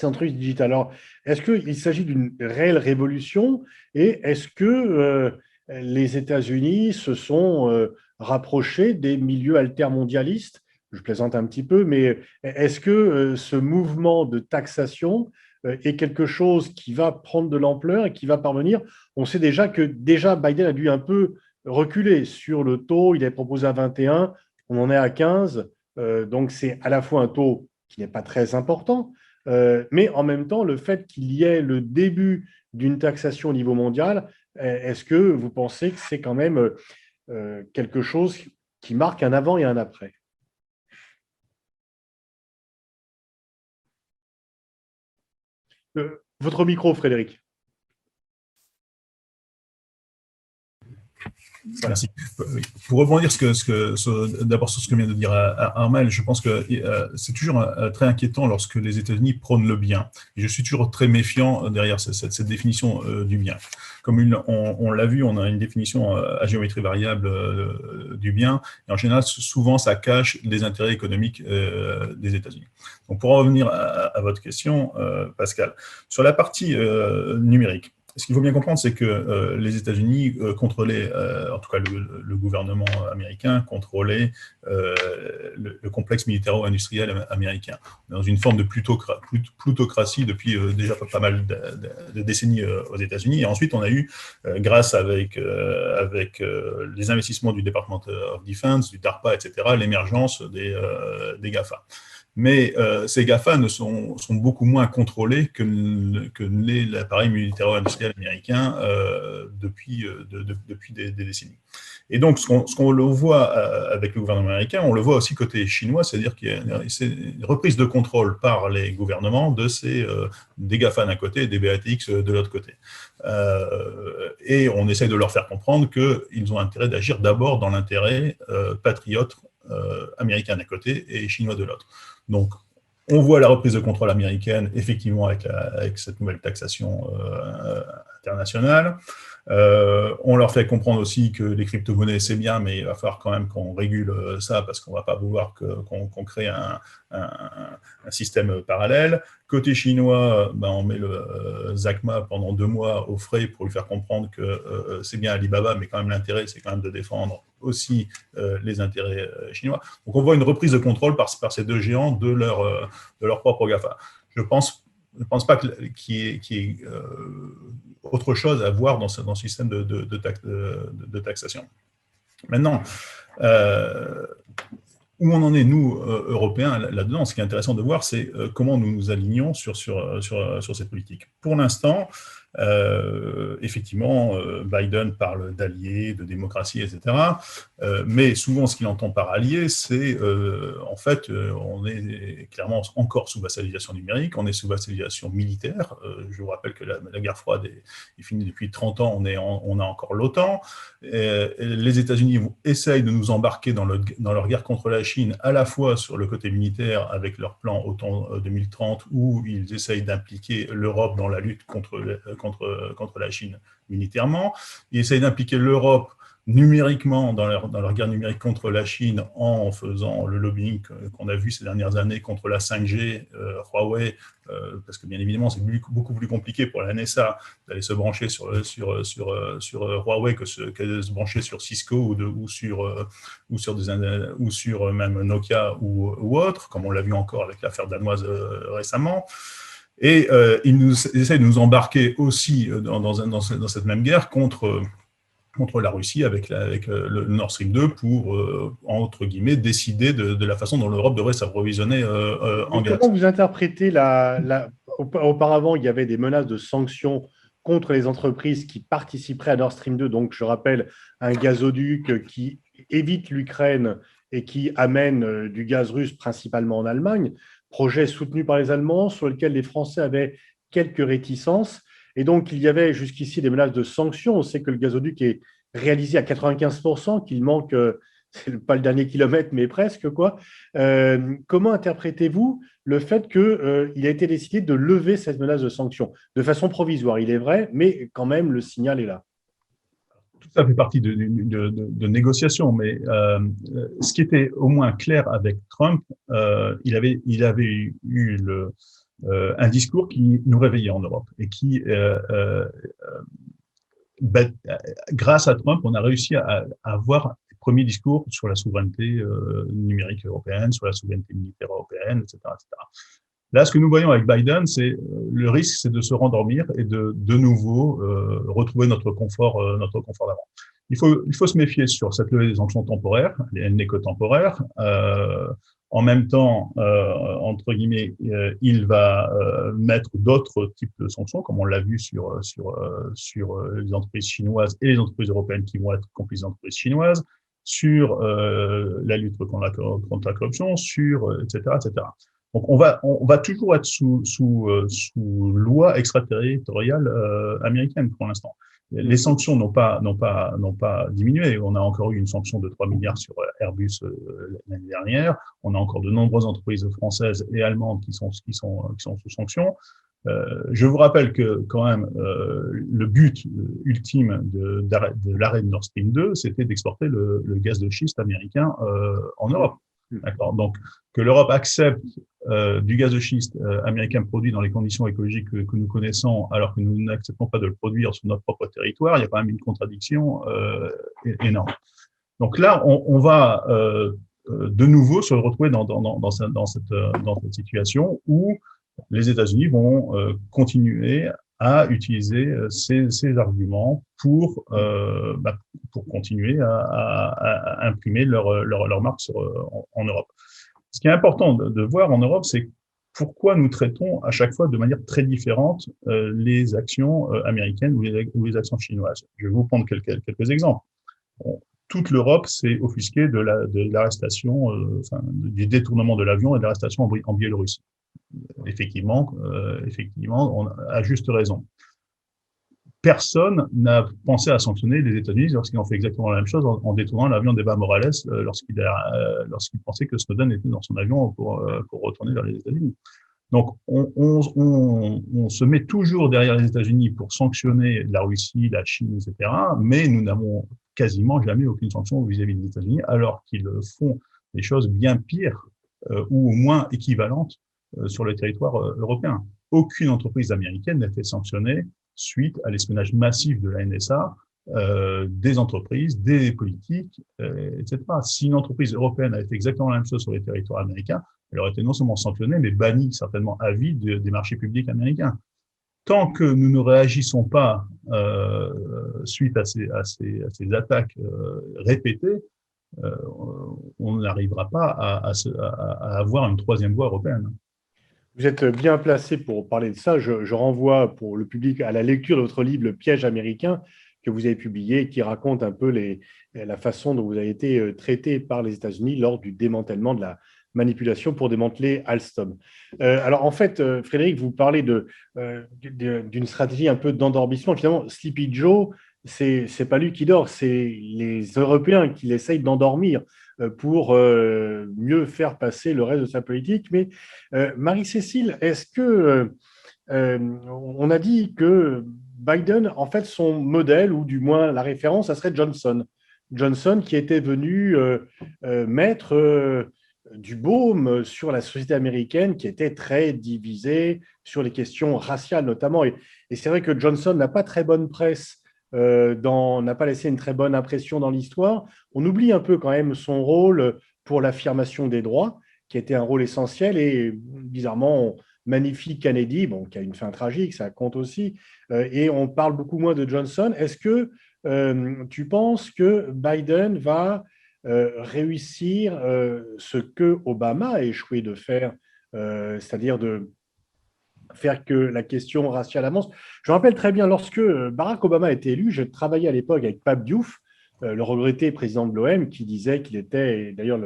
entreprises digitales. Alors, est-ce qu'il s'agit d'une réelle révolution et est-ce que les États-Unis se sont rapprochés des milieux altermondialistes? Je plaisante un petit peu, mais est-ce que ce mouvement de taxation est quelque chose qui va prendre de l'ampleur et qui va parvenir? On sait déjà que Biden a dû un peu reculer sur le taux. Il avait proposé à 21, on en est à 15. Donc, c'est à la fois un taux qui n'est pas très important, mais en même temps, le fait qu'il y ait le début d'une taxation au niveau mondial, est-ce que vous pensez que c'est quand même quelque chose qui marque un avant et un après? Votre micro, Frédéric. Merci. Pour rebondir d'abord sur ce que vient de dire Armel, je pense que c'est toujours très inquiétant lorsque les États-Unis prônent le bien. Et je suis toujours très méfiant derrière cette définition du bien. Comme on l'a vu, on a une définition à géométrie variable du bien. Et en général, souvent, ça cache les intérêts économiques des États-Unis. Donc, pour en revenir à votre question, Pascal, sur la partie numérique, ce qu'il faut bien comprendre, c'est que les États-Unis contrôlaient, en tout cas le gouvernement américain contrôlait le complexe militaro-industriel américain. Dans une forme de plutocratie depuis déjà pas mal de décennies aux États-Unis. Et ensuite, on a eu, grâce avec les investissements du Department of Defense, du DARPA, etc., l'émergence des GAFA. Mais ces GAFA sont beaucoup moins contrôlés que l'appareil militaro-industriel américain depuis des décennies. Et donc, ce qu'on le voit avec le gouvernement américain, on le voit aussi côté chinois, c'est-à-dire qu'il y a une reprise de contrôle par les gouvernements des GAFA d'un côté et des BATX de l'autre côté. Et on essaye de leur faire comprendre qu'ils ont intérêt d'agir d'abord dans l'intérêt patriote américain d'un côté et chinois de l'autre. Donc, on voit la reprise de contrôle américaine, effectivement, avec cette nouvelle taxation internationale. On leur fait comprendre aussi que les crypto-monnaies, c'est bien, mais il va falloir quand même qu'on régule ça parce qu'on ne va pas vouloir qu'on crée un système parallèle. Côté chinois, on met le Jack Ma pendant 2 mois au frais pour lui faire comprendre que c'est bien Alibaba, mais quand même l'intérêt, c'est quand même de défendre aussi les intérêts chinois. Donc on voit une reprise de contrôle par ces 2 géants de leur propre GAFA. Je ne pense pas qu'il y ait autre chose à voir dans ce système de taxation. Maintenant, où on en est, nous, Européens, là-dedans, ce qui est intéressant de voir, c'est comment nous nous alignons sur cette politique. Pour l'instant, Effectivement, Biden parle d'alliés, de démocratie, etc. Mais souvent, ce qu'il entend par alliés, c'est en fait, on est clairement encore sous vassalisation numérique, on est sous vassalisation militaire. Je vous rappelle que la guerre froide est finie depuis 30 ans, on a encore l'OTAN. Les États-Unis essayent de nous embarquer dans leur guerre contre la Chine, à la fois sur le côté militaire, avec leur plan OTAN 2030, où ils essayent d'impliquer l'Europe dans la lutte contre la Chine militairement. Ils essayent d'impliquer l'Europe numériquement dans leur guerre numérique contre la Chine en faisant le lobbying qu'on a vu ces dernières années contre la 5G, Huawei, parce que bien évidemment c'est beaucoup plus compliqué pour la NSA d'aller se brancher sur Huawei que de se brancher sur Cisco ou sur même Nokia ou autre, comme on l'a vu encore avec l'affaire danoise récemment. Et ils essayent de nous embarquer aussi dans cette même guerre contre la Russie avec le Nord Stream 2 pour, entre guillemets, décider de la façon dont l'Europe devrait s'approvisionner en gaz. Comment vous interprétez auparavant, il y avait des menaces de sanctions contre les entreprises qui participeraient à Nord Stream 2. Donc, je rappelle, un gazoduc qui évite l'Ukraine et qui amène du gaz russe principalement en Allemagne, projet soutenu par les Allemands sur lequel les Français avaient quelques réticences. Et donc, il y avait jusqu'ici des menaces de sanctions. On sait que le gazoduc est réalisé à 95%, qu'il manque, c'est pas le dernier kilomètre, mais presque, quoi. Comment interprétez-vous le fait qu'il a été décidé de lever cette menace de sanctions de façon provisoire, il est vrai, mais quand même, le signal est là? Tout ça fait partie de négociations, mais ce qui était au moins clair avec Trump, il avait eu un discours qui nous réveillait en Europe et qui, grâce à Trump, on a réussi à avoir les premiers discours sur la souveraineté numérique européenne, sur la souveraineté militaire européenne, etc., etc. Là, ce que nous voyons avec Biden, c'est le risque, c'est de se rendormir et de nouveau retrouver notre confort d'avant. Il faut se méfier sur cette levée des sanctions temporaires, elle n'est que temporaire. En même temps, entre guillemets, il va mettre d'autres types de sanctions, comme on l'a vu sur les entreprises chinoises et les entreprises européennes qui vont être complices des entreprises chinoises, sur la lutte contre la corruption, etc., etc. Donc, on va toujours être sous loi extraterritoriale américaine pour l'instant. Les sanctions n'ont pas diminué. On a encore eu une sanction de 3 milliards sur Airbus l'année dernière. On a encore de nombreuses entreprises françaises et allemandes qui sont sous sanction. Je vous rappelle que quand même le but ultime de l'arrêt de Nord Stream 2, c'était d'exporter le gaz de schiste américain en Europe. D'accord. Donc, que l'Europe accepte du gaz de schiste américain produit dans les conditions écologiques que nous connaissons, alors que nous n'acceptons pas de le produire sur notre propre territoire, il y a quand même une contradiction énorme. Donc là, on va de nouveau se retrouver dans cette situation où les États-Unis vont continuer à utiliser ces arguments pour continuer à imprimer leur marque en Europe. Ce qui est important de voir en Europe, c'est pourquoi nous traitons à chaque fois de manière très différente les actions américaines ou les actions chinoises. Je vais vous prendre quelques exemples. Toute l'Europe s'est offusquée de l'arrestation, du détournement de l'avion et de l'arrestation en Biélorussie. Effectivement, on a juste raison. Personne n'a pensé à sanctionner les États-Unis lorsqu'ils ont fait exactement la même chose en détournant l'avion d'Eva Morales lorsqu'il pensait que Snowden était dans son avion pour retourner vers les États-Unis. Donc, on se met toujours derrière les États-Unis pour sanctionner la Russie, la Chine, etc., mais nous n'avons quasiment jamais aucune sanction vis-à-vis des États-Unis, alors qu'ils font des choses bien pires ou au moins équivalentes sur le territoire européen. Aucune entreprise américaine n'a été sanctionnée suite à l'espionnage massif de la NSA, des entreprises, des politiques, etc. Si une entreprise européenne avait fait exactement la même chose sur les territoires américains, elle aurait été non seulement sanctionnée, mais bannie certainement à vie des marchés publics américains. Tant que nous ne réagissons pas suite à ces attaques répétées, on n'arrivera pas à avoir une troisième voie européenne. Vous êtes bien placé pour parler de ça. Je renvoie pour le public à la lecture de votre livre, Le piège américain, que vous avez publié, qui raconte un peu la façon dont vous avez été traité par les États-Unis lors du démantèlement de la manipulation pour démanteler Alstom. Alors en fait, Frédéric, vous parlez d'une stratégie un peu d'endormissement. Finalement, Sleepy Joe, c'est pas lui qui dort, c'est les Européens qui l'essayent d'endormir pour mieux faire passer le reste de sa politique. Mais Marie-Cécile, est-ce que on a dit que Biden, en fait, son modèle, ou du moins la référence, ça serait Johnson. Johnson qui était venu mettre du baume sur la société américaine qui était très divisée sur les questions raciales notamment. Et c'est vrai que Johnson n'a pas très bonne presse, n'a pas laissé une très bonne impression dans l'histoire. On oublie un peu quand même son rôle pour l'affirmation des droits, qui était un rôle essentiel. Et bizarrement, on magnifie Kennedy, bon, qui a une fin tragique, ça compte aussi. Et on parle beaucoup moins de Johnson. Est-ce que tu penses que Biden va réussir ce que Obama a échoué de faire, c'est-à-dire de faire que la question raciale avance. Je me rappelle très bien, lorsque Barack Obama a été élu, je travaillais à l'époque avec Pape Diouf, le regretté président de l'OM, qui disait qu'il était, et d'ailleurs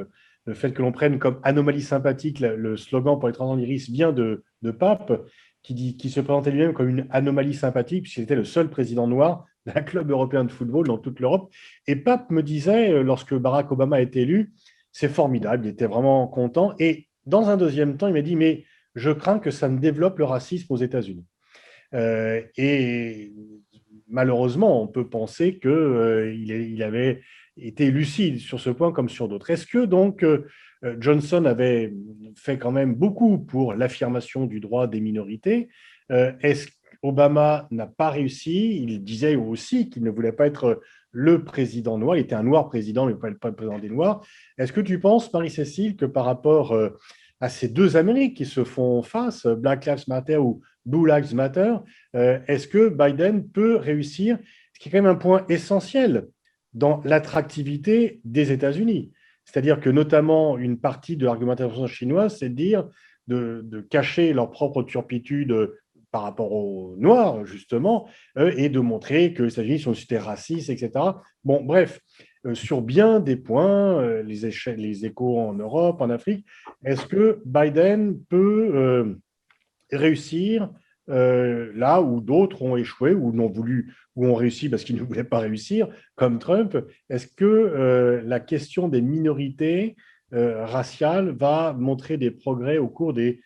le fait que l'on prenne comme anomalie sympathique le slogan pour les 30 ans d'Iris vient de Pape, qui se présentait lui-même comme une anomalie sympathique, puisqu'il était le seul président noir d'un club européen de football dans toute l'Europe. Et Pape me disait, lorsque Barack Obama a été élu, c'est formidable, il était vraiment content. Et dans un deuxième temps, il m'a dit, mais je crains que ça ne développe le racisme aux États-Unis. Et malheureusement, on peut penser qu'il avait été lucide sur ce point comme sur d'autres. Est-ce que donc Johnson avait fait quand même beaucoup pour l'affirmation du droit des minorités? Est-ce qu'Obama n'a pas réussi? Il disait aussi qu'il ne voulait pas être le président noir. Il était un noir président, mais pas le président des Noirs. Est-ce que tu penses, Marie-Cécile, que par rapport à ces deux Amériques qui se font face, Black Lives Matter ou Blue Lives Matter, est-ce que Biden peut réussir, ce qui est quand même un point essentiel dans l'attractivité des États-Unis? C'est-à-dire que notamment une partie de l'argumentation chinoise, c'est de dire de cacher leur propre turpitude par rapport aux Noirs, justement, et de montrer que les États-Unis sont une société raciste, etc. Bon, bref, sur bien des points, les échos en Europe, en Afrique, est-ce que Biden peut réussir là où d'autres ont échoué ou n'ont voulu ou ont réussi parce qu'ils ne voulaient pas réussir, comme Trump? Est-ce que la question des minorités raciales va montrer des progrès au cours des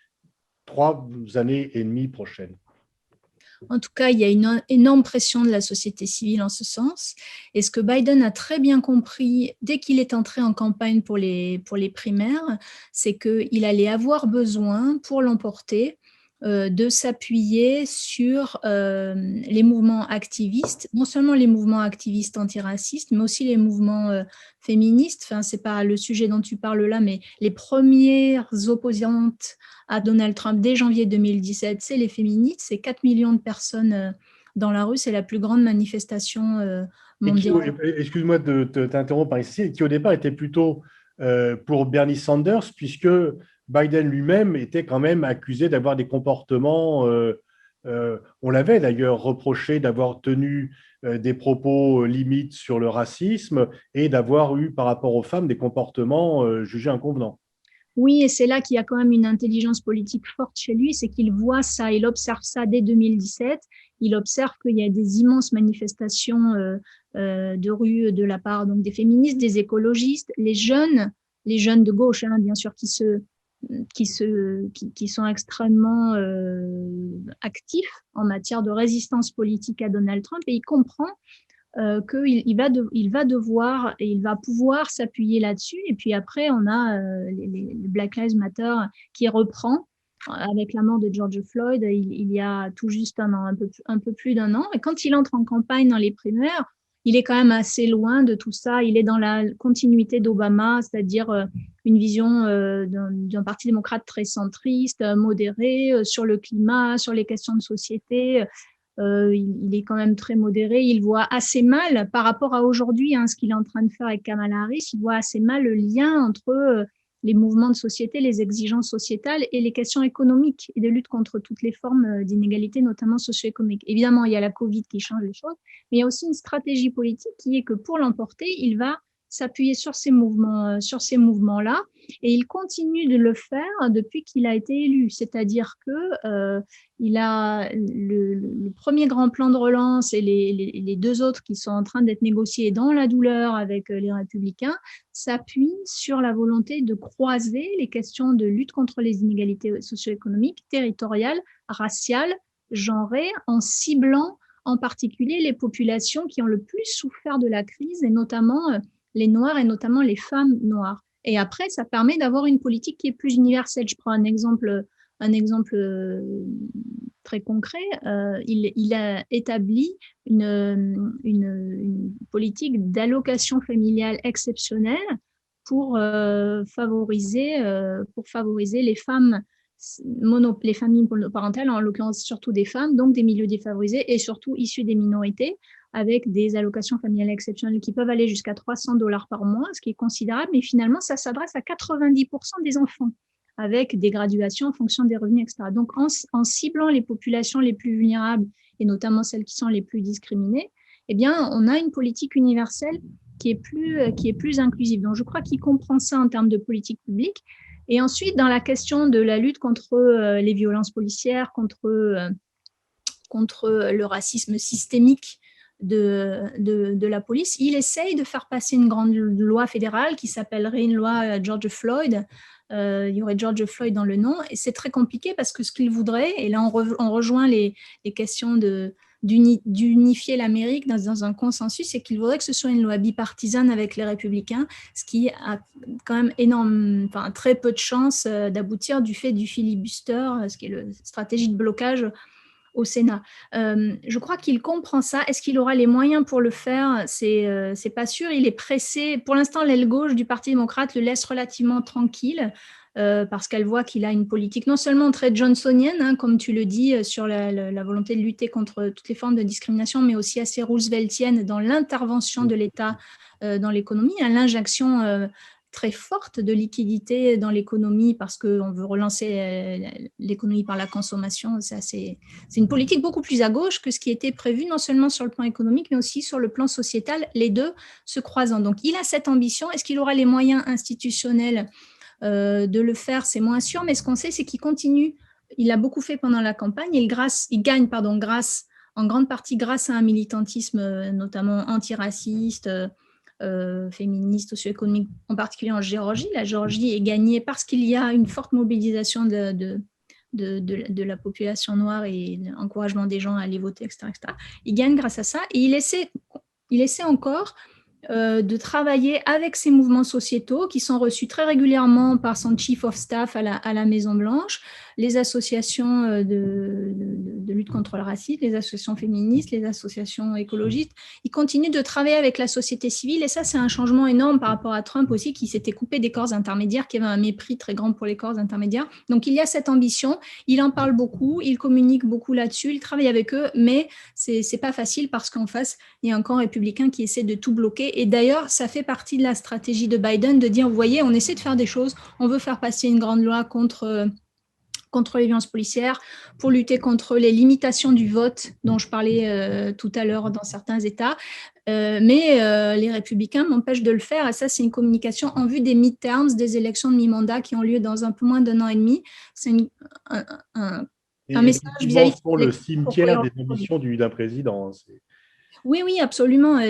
3 années et demie prochaines? En tout cas, il y a une énorme pression de la société civile en ce sens. Et ce que Biden a très bien compris dès qu'il est entré en campagne pour les primaires, c'est qu'il allait avoir besoin, pour l'emporter, de s'appuyer sur les mouvements activistes, non seulement les mouvements activistes antiracistes, mais aussi les mouvements féministes. Enfin, c'est pas le sujet dont tu parles là, mais les premières opposantes à Donald Trump dès janvier 2017, c'est les féministes, c'est 4 millions de personnes dans la rue, c'est la plus grande manifestation mondiale. Excuse-moi de t'interrompre ici, qui au départ était plutôt pour Bernie Sanders, puisque Biden lui-même était quand même accusé d'avoir des comportements, on l'avait d'ailleurs reproché d'avoir tenu des propos limites sur le racisme et d'avoir eu par rapport aux femmes des comportements jugés inconvenants. Oui, et c'est là qu'il y a quand même une intelligence politique forte chez lui, c'est qu'il voit ça, il observe ça dès 2017, il observe qu'il y a des immenses manifestations de rue de la part donc, des féministes, des écologistes, les jeunes de gauche, hein, bien sûr, qui sont extrêmement actifs en matière de résistance politique à Donald Trump, et il comprend qu'il va devoir et il va pouvoir s'appuyer là-dessus. Et puis après, on a les Black Lives Matter qui reprend avec la mort de George Floyd il y a tout juste un an, un peu plus d'un an. Et quand il entre en campagne dans les primaires, il est quand même assez loin de tout ça. Il est dans la continuité d'Obama, c'est-à-dire une vision d'un parti démocrate très centriste, modéré, sur le climat, sur les questions de société. Il est quand même très modéré. Il voit assez mal, par rapport à aujourd'hui, hein, ce qu'il est en train de faire avec Kamala Harris, il voit assez mal le lien entre les mouvements de société, les exigences sociétales et les questions économiques et de lutte contre toutes les formes d'inégalité, notamment socio-économiques. Évidemment, il y a la Covid qui change les choses, mais il y a aussi une stratégie politique qui est que pour l'emporter, il va s'appuyer sur ces mouvements-là, et il continue de le faire depuis qu'il a été élu. C'est-à-dire que il a le premier grand plan de relance et les deux autres qui sont en train d'être négociés dans la douleur avec les Républicains s'appuient sur la volonté de croiser les questions de lutte contre les inégalités socio-économiques, territoriales, raciales, genrées, en ciblant en particulier les populations qui ont le plus souffert de la crise, et notamment les Noirs et notamment les femmes noires. Et après, ça permet d'avoir une politique qui est plus universelle. Je prends un exemple très concret. Il a établi une politique d'allocation familiale exceptionnelle pour favoriser les familles monoparentales, en l'occurrence surtout des femmes, donc des milieux défavorisés et surtout issus des minorités, avec des allocations familiales exceptionnelles qui peuvent aller jusqu'à $300 par mois, ce qui est considérable, mais finalement, ça s'adresse à 90% des enfants, avec des graduations en fonction des revenus, etc. Donc, en ciblant les populations les plus vulnérables, et notamment celles qui sont les plus discriminées, eh bien, on a une politique universelle qui est plus inclusive. Donc, je crois qu'il comprend ça en termes de politique publique. Et ensuite, dans la question de la lutte contre les violences policières, contre le racisme systémique de la police, il essaye de faire passer une grande loi fédérale qui s'appellerait une loi George Floyd. Il y aurait George Floyd dans le nom, et c'est très compliqué parce que ce qu'il voudrait, et là on rejoint les questions d'unifier l'Amérique dans un consensus, c'est qu'il voudrait que ce soit une loi bipartisane avec les républicains, ce qui a quand même très peu de chances d'aboutir du fait du filibuster, ce qui est la stratégie de blocage au Sénat. Je crois qu'il comprend ça. Est-ce qu'il aura les moyens pour le faire? C'est pas sûr. Il est pressé. Pour l'instant, l'aile gauche du Parti démocrate le laisse relativement tranquille parce qu'elle voit qu'il a une politique non seulement très johnsonienne, comme tu le dis, sur la volonté de lutter contre toutes les formes de discrimination, mais aussi assez rooseveltienne dans l'intervention de l'État dans l'économie, l'injection très forte de liquidité dans l'économie parce qu'on veut relancer l'économie par la consommation. C'est une politique beaucoup plus à gauche que ce qui était prévu, non seulement sur le plan économique, mais aussi sur le plan sociétal, les deux se croisant. Donc, il a cette ambition. Est-ce qu'il aura les moyens institutionnels de le faire? C'est moins sûr, mais ce qu'on sait, c'est qu'il continue. Il a beaucoup fait pendant la campagne. Il gagne en grande partie grâce à un militantisme notamment antiraciste, féministe, socio-économique, en particulier en Géorgie. La Géorgie est gagnée parce qu'il y a une forte mobilisation de la population noire et l'encouragement des gens à aller voter, etc., etc. Il gagne grâce à ça, et il essaie encore de travailler avec ces mouvements sociétaux qui sont reçus très régulièrement par son chief of staff à la Maison-Blanche, les associations de lutte contre le racisme, les associations féministes, les associations écologistes. Il continue de travailler avec la société civile, et ça, c'est un changement énorme par rapport à Trump aussi, qui s'était coupé des corps intermédiaires, qui avait un mépris très grand pour les corps intermédiaires. Donc, il y a cette ambition, il en parle beaucoup, il communique beaucoup là-dessus, il travaille avec eux, mais c'est pas facile parce qu'en face, il y a un camp républicain qui essaie de tout bloquer. Et d'ailleurs, ça fait partie de la stratégie de Biden de dire, vous voyez, on essaie de faire des choses, on veut faire passer une grande loi contre les violences policières, pour lutter contre les limitations du vote dont je parlais tout à l'heure dans certains États. Mais les républicains m'empêchent de le faire, et ça, c'est une communication en vue des midterms, des élections de mi-mandat qui ont lieu dans un peu moins d'1 an et demi. C'est un message vis-à-vis le cimetière des ambitions d'un président. Oui, absolument,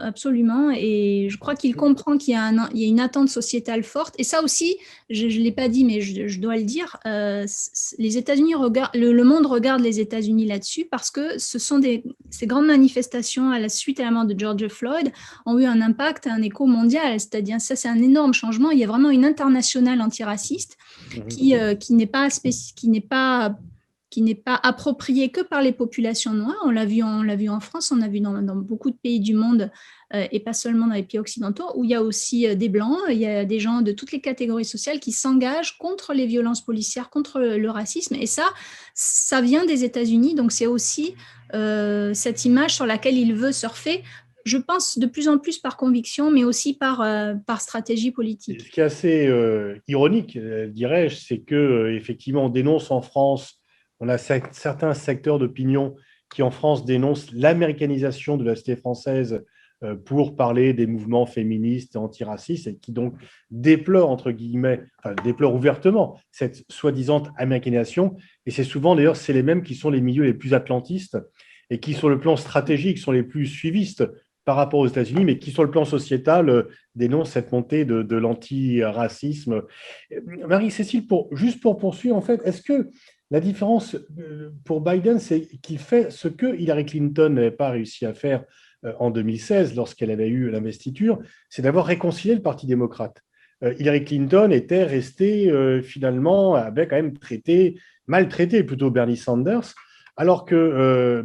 absolument. Et je crois qu'il comprend qu'il y a une attente sociétale forte. Et ça aussi, je ne l'ai pas dit, mais je dois le dire, les États-Unis le monde regarde les États-Unis là-dessus, parce que ces grandes manifestations à la suite à la mort de George Floyd ont eu un impact, un écho mondial. C'est-à-dire, ça, c'est un énorme changement. Il y a vraiment une internationale antiraciste qui n'est pas approprié que par les populations noires. On l'a vu en France, on l'a vu dans beaucoup de pays du monde, et pas seulement dans les pays occidentaux, où il y a aussi des Blancs, il y a des gens de toutes les catégories sociales qui s'engagent contre les violences policières, contre le racisme. Et ça vient des États-Unis, donc c'est aussi cette image sur laquelle il veut surfer, Je pense de plus en plus par conviction, mais aussi par stratégie politique. Ce qui est assez ironique, dirais-je, c'est que effectivement, on dénonce en France, on a certains secteurs d'opinion qui en France dénoncent l'américanisation de la société française pour parler des mouvements féministes et antiracistes et qui donc déplorent, entre guillemets, enfin, déplorent ouvertement cette soi-disant américanisation. Et c'est souvent, d'ailleurs, c'est les mêmes qui sont les milieux les plus atlantistes et qui, sur le plan stratégique, sont les plus suivistes par rapport aux États-Unis, mais qui, sur le plan sociétal, dénoncent cette montée de l'antiracisme. Marie-Cécile, juste pour poursuivre, en fait, est-ce que la différence pour Biden, c'est qu'il fait ce que Hillary Clinton n'avait pas réussi à faire en 2016, lorsqu'elle avait eu l'investiture, c'est d'avoir réconcilié le Parti démocrate. Hillary Clinton était restée finalement, avait quand même maltraité plutôt Bernie Sanders, alors que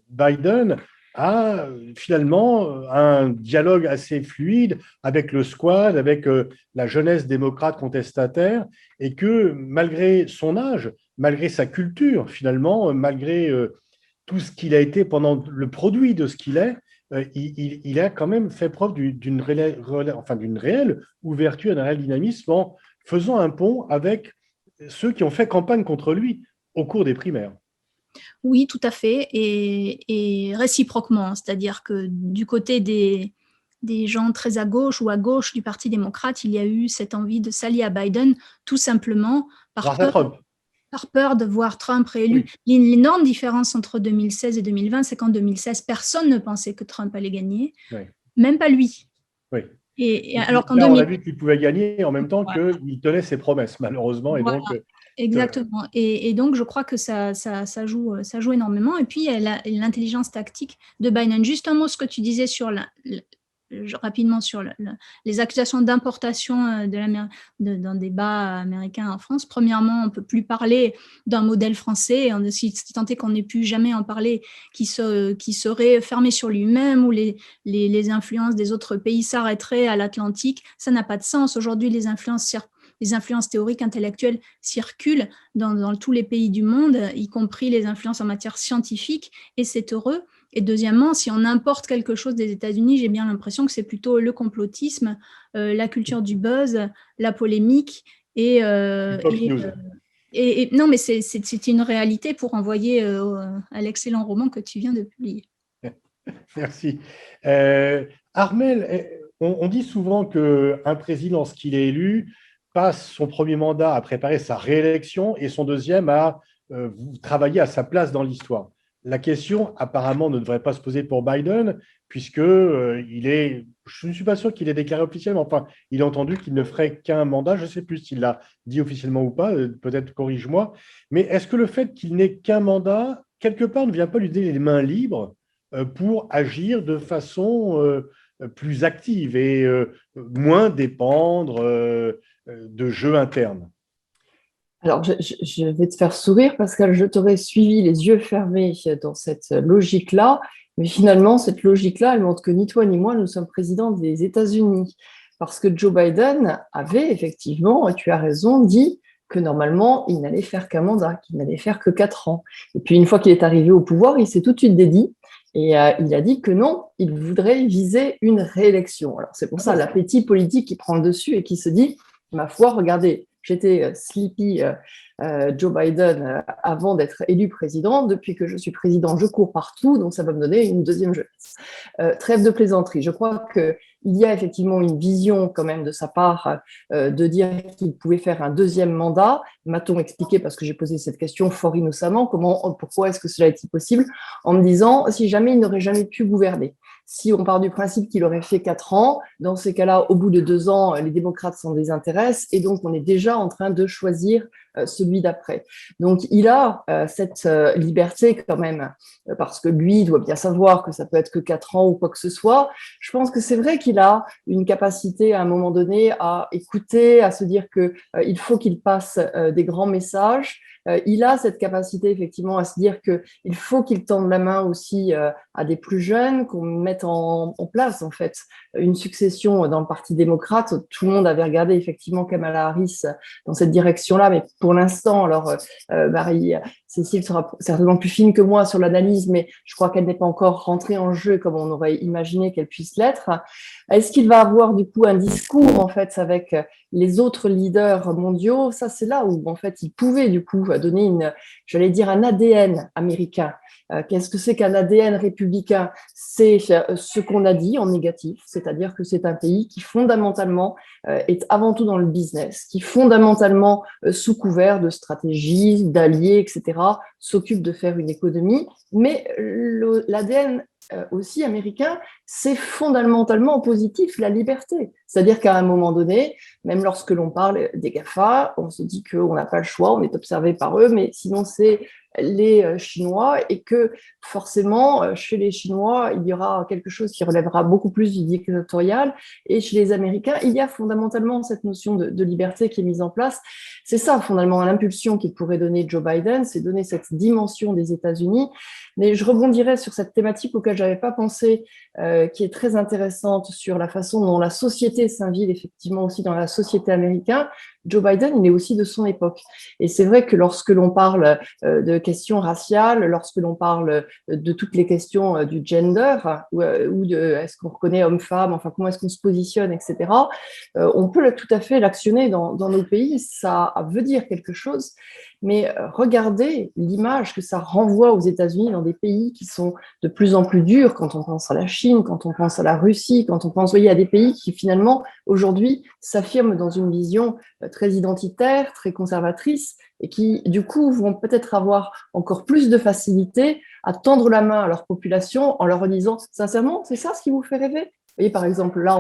Biden a finalement un dialogue assez fluide avec le squad, avec la jeunesse démocrate contestataire, et que malgré son âge, malgré sa culture finalement, malgré tout ce qu'il a été pendant le produit de ce qu'il est, il a quand même fait preuve d'une réelle ouverture, d'un réel dynamisme en faisant un pont avec ceux qui ont fait campagne contre lui au cours des primaires. Oui, tout à fait, et réciproquement, c'est-à-dire que du côté des gens très à gauche ou à gauche du Parti démocrate, il y a eu cette envie de s'allier à Biden, tout simplement par peur de voir Trump réélu. Oui. L'énorme différence entre 2016 et 2020, c'est qu'en 2016, personne ne pensait que Trump allait gagner, oui. Même pas lui. Oui. Et alors qu'en on a vu qu'il pouvait gagner en même temps qu'il tenait ses promesses, malheureusement. Et donc, exactement. Et donc, je crois que ça joue énormément. Et puis, il y a l'intelligence tactique de Biden. Justement, ce que tu disais rapidement sur les accusations d'importation d'un débat américain en France. Premièrement, on ne peut plus parler d'un modèle français, si tant est qu'on n'ait pu jamais en parler, qui serait fermé sur lui-même, où les influences des autres pays s'arrêteraient à l'Atlantique. Ça n'a pas de sens. Aujourd'hui, les influences théoriques, intellectuelles circulent dans tous les pays du monde, y compris les influences en matière scientifique, et c'est heureux. Et deuxièmement, si on importe quelque chose des États-Unis, j'ai bien l'impression que c'est plutôt le complotisme, la culture du buzz, la polémique et non, mais c'est une réalité pour envoyer à l'excellent roman que tu viens de publier. Merci. Armelle, on dit souvent qu'un président, lorsqu'il est élu, passe son premier mandat à préparer sa réélection et son deuxième à travailler à sa place dans l'histoire. La question, apparemment, ne devrait pas se poser pour Biden, puisque je ne suis pas sûr qu'il ait déclaré officiellement, enfin, il a entendu qu'il ne ferait qu'un mandat, je ne sais plus s'il l'a dit officiellement ou pas, peut-être corrige-moi, mais est-ce que le fait qu'il n'ait qu'un mandat, quelque part, ne vient pas lui donner les mains libres pour agir de façon plus active et moins dépendre de jeux internes? Alors, je vais te faire sourire, Pascal, je t'aurais suivi les yeux fermés dans cette logique-là, mais finalement, cette logique-là, elle montre que ni toi ni moi, nous sommes présidents des États-Unis, parce que Joe Biden avait effectivement, et tu as raison, dit que normalement, il n'allait faire qu'un mandat, qu'il n'allait faire que 4 ans. Et puis, une fois qu'il est arrivé au pouvoir, il s'est tout de suite dédié, et il a dit que non, il voudrait viser une réélection. Alors, c'est pour ça l'appétit politique qui prend le dessus et qui se dit, ma foi, regardez, j'étais Sleepy Joe Biden avant d'être élu président. Depuis que je suis président, je cours partout, donc ça va me donner une deuxième jeunesse. Trêve de plaisanterie. Je crois qu'il y a effectivement une vision quand même de sa part de dire qu'il pouvait faire un deuxième mandat. M'a-t-on expliqué, parce que j'ai posé cette question fort innocemment, pourquoi est-ce que cela est-il possible, en me disant si jamais il n'aurait jamais pu gouverner. Si on part du principe qu'il aurait fait 4 ans, dans ces cas-là, au bout de 2 ans, les démocrates s'en désintéressent et donc on est déjà en train de choisir celui d'après. Donc il a cette liberté quand même, parce que lui il doit bien savoir que ça peut être que 4 ans ou quoi que ce soit. Je pense que c'est vrai qu'il a une capacité à un moment donné à écouter, à se dire qu'il faut qu'il passe des grands messages. Il a cette capacité effectivement à se dire qu'il faut qu'il tende la main aussi à des plus jeunes, qu'on mette en place en fait une succession dans le Parti démocrate. Tout le monde avait regardé effectivement Kamala Harris dans cette direction-là, mais pour l'instant, alors Marie-Cécile sera certainement plus fine que moi sur l'analyse, mais je crois qu'elle n'est pas encore rentrée en jeu comme on aurait imaginé qu'elle puisse l'être. Est-ce qu'il va avoir du coup un discours en fait avec les autres leaders mondiaux? Ça, c'est là où en fait il pouvait du coup donner un ADN américain. Qu'est-ce que c'est qu'un ADN républicain? C'est ce qu'on a dit en négatif, c'est-à-dire que c'est un pays qui fondamentalement est avant tout dans le business, qui fondamentalement, sous couvert de stratégies, d'alliés, etc., s'occupe de faire une économie. Mais l'ADN aussi américain, c'est fondamentalement positif, la liberté. C'est-à-dire qu'à un moment donné, même lorsque l'on parle des GAFA, on se dit qu'on n'a pas le choix, on est observé par eux, mais sinon c'est les Chinois et que forcément, chez les Chinois, il y aura quelque chose qui relèvera beaucoup plus du dictatorial et chez les Américains, il y a fondamentalement cette notion de liberté qui est mise en place. C'est ça, fondamentalement, l'impulsion qu'il pourrait donner Joe Biden, c'est donner cette dimension des États-Unis. Mais je rebondirais sur cette thématique auquel je n'avais pas pensé, qui est très intéressante sur la façon dont la société s'invite effectivement aussi dans la société américaine. Joe Biden, il est aussi de son époque. Et c'est vrai que lorsque l'on parle de questions raciales, lorsque l'on parle de toutes les questions du gender, ou de est-ce qu'on reconnaît homme-femme, enfin comment est-ce qu'on se positionne, etc., on peut tout à fait l'actionner dans nos pays, ça veut dire quelque chose, mais regardez l'image que ça renvoie aux États-Unis dans des pays qui sont de plus en plus durs, quand on pense à la Chine, quand on pense à la Russie, quand on pense à des pays qui finalement aujourd'hui s'affirment dans une vision très identitaire, très conservatrice, et qui du coup vont peut-être avoir encore plus de facilité à tendre la main à leur population en leur disant sincèrement, c'est ça ce qui vous fait rêver? Vous voyez, par exemple, là,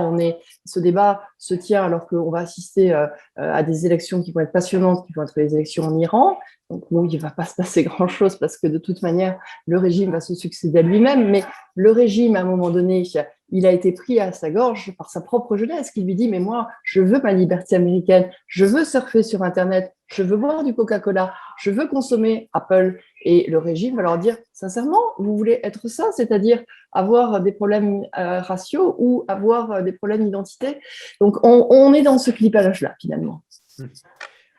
ce débat se tient alors qu'on va assister à des élections qui vont être passionnantes, qui vont être les élections en Iran. Donc, bon, il ne va pas se passer grand-chose parce que de toute manière, le régime va se succéder à lui-même. Mais le régime, à un moment donné, il a été pris à sa gorge par sa propre jeunesse qui lui dit « Mais moi, je veux ma liberté américaine, je veux surfer sur Internet, je veux boire du Coca-Cola, je veux consommer Apple. » Et le régime va leur dire « Sincèrement, vous voulez être ça, c'est-à-dire avoir des problèmes raciaux ou avoir des problèmes d'identité ?» Donc, on est dans ce clipage-là, finalement.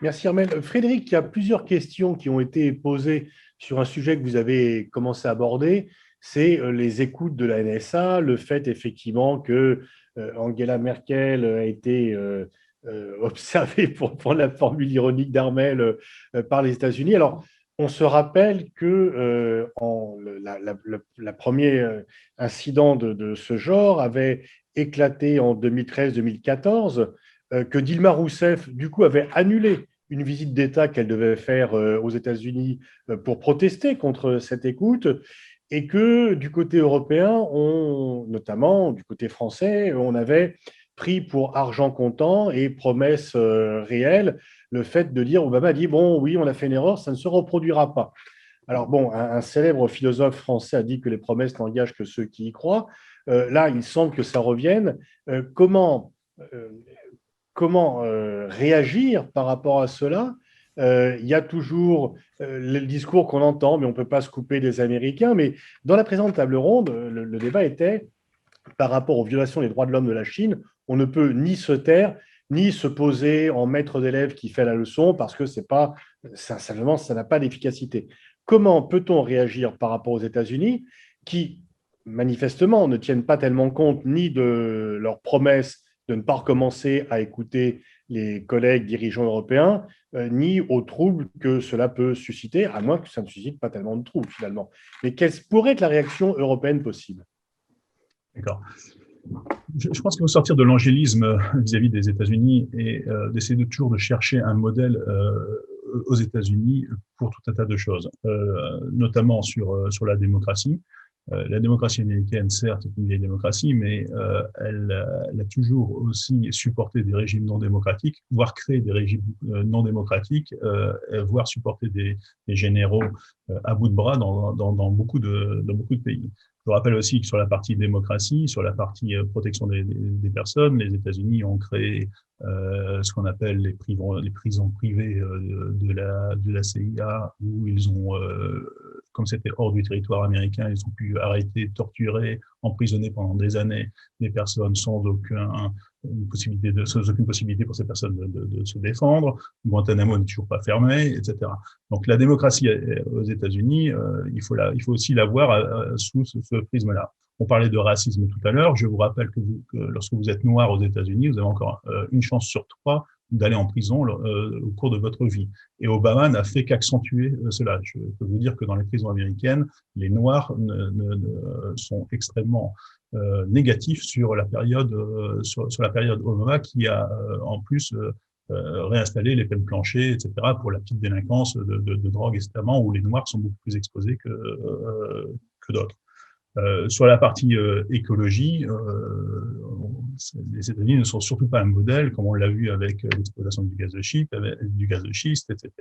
Merci Armelle. Frédéric, il y a plusieurs questions qui ont été posées sur un sujet que vous avez commencé à aborder, c'est les écoutes de la NSA, le fait effectivement que Angela Merkel a été observée, pour prendre la formule ironique d'Armelle, par les États-Unis. Alors, on se rappelle que la première incident de ce genre avait éclaté en 2013-2014, que Dilma Rousseff, du coup, avait annulé une visite d'État qu'elle devait faire aux États-Unis pour protester contre cette écoute, et que du côté européen, notamment du côté français, on avait pris pour argent comptant et promesse réelle le fait de dire, Obama a dit, bon, oui, on a fait une erreur, ça ne se reproduira pas. Alors bon, un célèbre philosophe français a dit que les promesses n'engagent que ceux qui y croient. Là, il semble que ça revienne. Comment réagir par rapport à cela? Il y a toujours le discours qu'on entend, mais on ne peut pas se couper des Américains. Mais dans la présente table ronde, le débat était par rapport aux violations des droits de l'homme de la Chine. On ne peut ni se taire, ni se poser en maître d'élève qui fait la leçon, parce que simplement, ça n'a pas d'efficacité. Comment peut-on réagir par rapport aux États-Unis qui, manifestement, ne tiennent pas tellement compte ni de leurs promesses de ne pas recommencer à écouter les collègues dirigeants européens, ni aux troubles que cela peut susciter, à moins que ça ne suscite pas tellement de troubles finalement. Mais quelle pourrait être la réaction européenne possible? D'accord. Je pense qu'il faut sortir de l'angélisme vis-à-vis des États-Unis et d'essayer toujours de chercher un modèle aux États-Unis pour tout un tas de choses, notamment sur la démocratie. La démocratie américaine, certes, est une vieille démocratie, mais elle a toujours aussi supporté des régimes non démocratiques, voire créé des régimes non démocratiques, voire supporté des généraux à bout de bras dans beaucoup de pays. Je rappelle aussi que sur la partie démocratie, sur la partie protection des personnes, les États-Unis ont créé ce qu'on appelle les prisons privées de la CIA, où ils ont, comme c'était hors du territoire américain, ils ont pu arrêter, torturer, emprisonner pendant des années des personnes sans sans aucune possibilité pour ces personnes de se défendre. Guantanamo n'est toujours pas fermé, etc. Donc la démocratie aux États-Unis, il faut aussi la voir sous ce prisme-là. On parlait de racisme tout à l'heure. Je vous rappelle que lorsque vous êtes noir aux États-Unis, vous avez encore une chance sur 3 d'aller en prison au cours de votre vie. Et Obama n'a fait qu'accentuer cela. Je peux vous dire que dans les prisons américaines, les Noirs sont extrêmement négatifs sur la période Obama, qui a en plus réinstallé les peines planchées, etc., pour la petite délinquance de drogue, etc., où les Noirs sont beaucoup plus exposés que d'autres. Sur la partie écologie, les États-Unis ne sont surtout pas un modèle, comme on l'a vu avec l'exploitation du gaz de schiste, etc.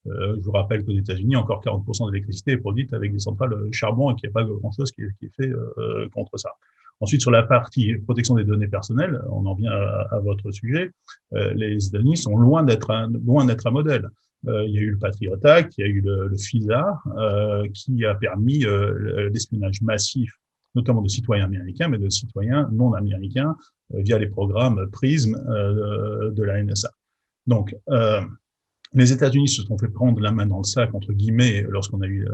Je vous rappelle qu'aux États-Unis, encore 40% de l'électricité est produite avec des centrales charbon et qu'il n'y a pas grand-chose qui est fait contre ça. Ensuite, sur la partie protection des données personnelles, on en vient à votre sujet, les États-Unis sont loin d'être un modèle. Il y a eu le Patriot Act, il y a eu le FISA, qui a permis l'espionnage massif, notamment de citoyens américains, mais de citoyens non américains, via les programmes PRISM de la NSA. Donc, les États-Unis se sont fait prendre la main dans le sac, entre guillemets, lorsqu'on a eu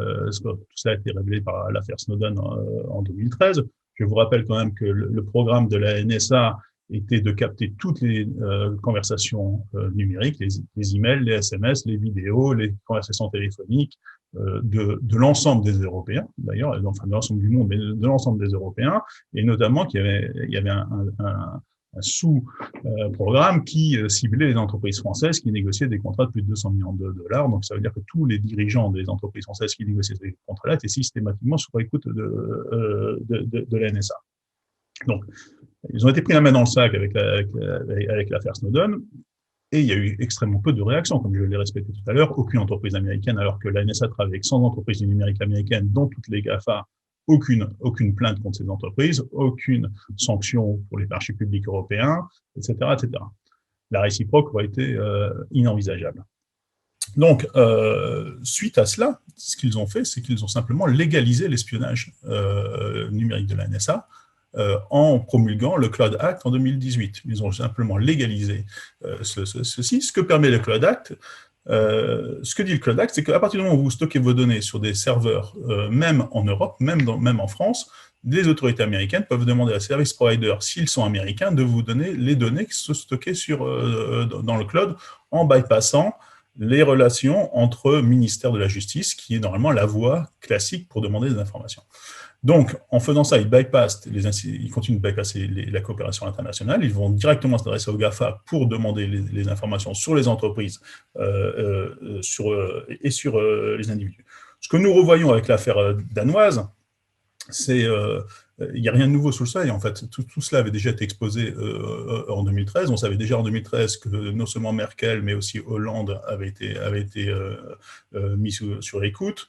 tout ça a été révélé par l'affaire Snowden en 2013. Je vous rappelle quand même que le programme de la NSA était de capter toutes les conversations numériques, les emails, les SMS, les vidéos, les conversations téléphoniques de l'ensemble des Européens, d'ailleurs, enfin de l'ensemble du monde, mais de l'ensemble des Européens, et notamment qu'il y avait un sous-programme qui ciblait les entreprises françaises qui négociaient des contrats de plus de 200 millions de dollars. Donc, ça veut dire que tous les dirigeants des entreprises françaises qui négociaient ces contrats-là étaient systématiquement sous écoute de la NSA. Donc, ils ont été pris la main dans le sac avec l'affaire Snowden, et il y a eu extrêmement peu de réactions, comme je l'ai répété tout à l'heure. Aucune entreprise américaine, alors que la NSA travaille avec 100 entreprises du numérique américaines, dont toutes les GAFA, aucune plainte contre ces entreprises, aucune sanction pour les marchés publics européens, etc., etc. La réciproque aurait été inenvisageable. Donc, suite à cela, ce qu'ils ont fait, c'est qu'ils ont simplement légalisé l'espionnage numérique de la NSA, en promulguant le Cloud Act en 2018. Ils ont simplement légalisé ceci. Ce que permet le Cloud Act, ce que dit le Cloud Act, c'est qu'à partir du moment où vous stockez vos données sur des serveurs, même en Europe, même en France, les autorités américaines peuvent demander à service provider, s'ils sont américains, de vous donner les données qui sont stockées dans le cloud, en bypassant les relations entre ministère de la Justice, qui est normalement la voie classique pour demander des informations. Donc, en faisant ça, ils continuent de bypasser la coopération internationale, ils vont directement s'adresser au GAFA pour demander les informations sur les entreprises et sur les individus. Ce que nous revoyons avec l'affaire danoise, c'est il n'y a rien de nouveau sous le soleil, en fait. Tout cela avait déjà été exposé en 2013. On savait déjà en 2013 que non seulement Merkel, mais aussi Hollande avait été mis sur écoute.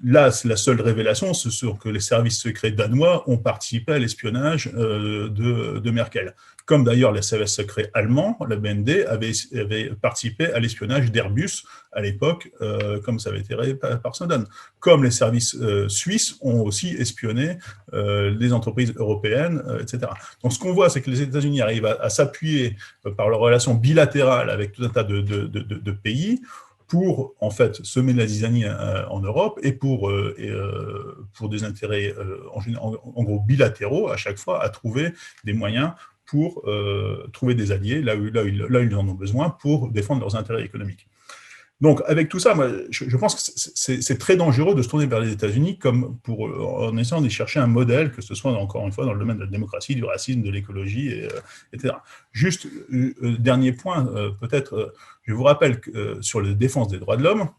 Là, la seule révélation, c'est que les services secrets danois ont participé à l'espionnage de Merkel. Comme d'ailleurs les services secrets allemands, la BND avait participé à l'espionnage d'Airbus à l'époque, comme ça avait été révélé par Snowden. Comme les services suisses ont aussi espionné les entreprises européennes, etc. Donc ce qu'on voit, c'est que les États-Unis arrivent à s'appuyer par leurs relations bilatérales avec tout un tas de pays pour, en fait, semer la zizanie en Europe et pour des intérêts, en gros, bilatéraux, à chaque fois, à trouver des moyens pour trouver des alliés, là où ils en ont besoin, pour défendre leurs intérêts économiques. Donc, avec tout ça, moi, je pense que c'est très dangereux de se tourner vers les États-Unis en essayant d'y chercher un modèle, que ce soit, encore une fois, dans le domaine de la démocratie, du racisme, de l'écologie, etc. Juste, dernier point, peut-être, je vous rappelle que sur la défense des droits de l'homme,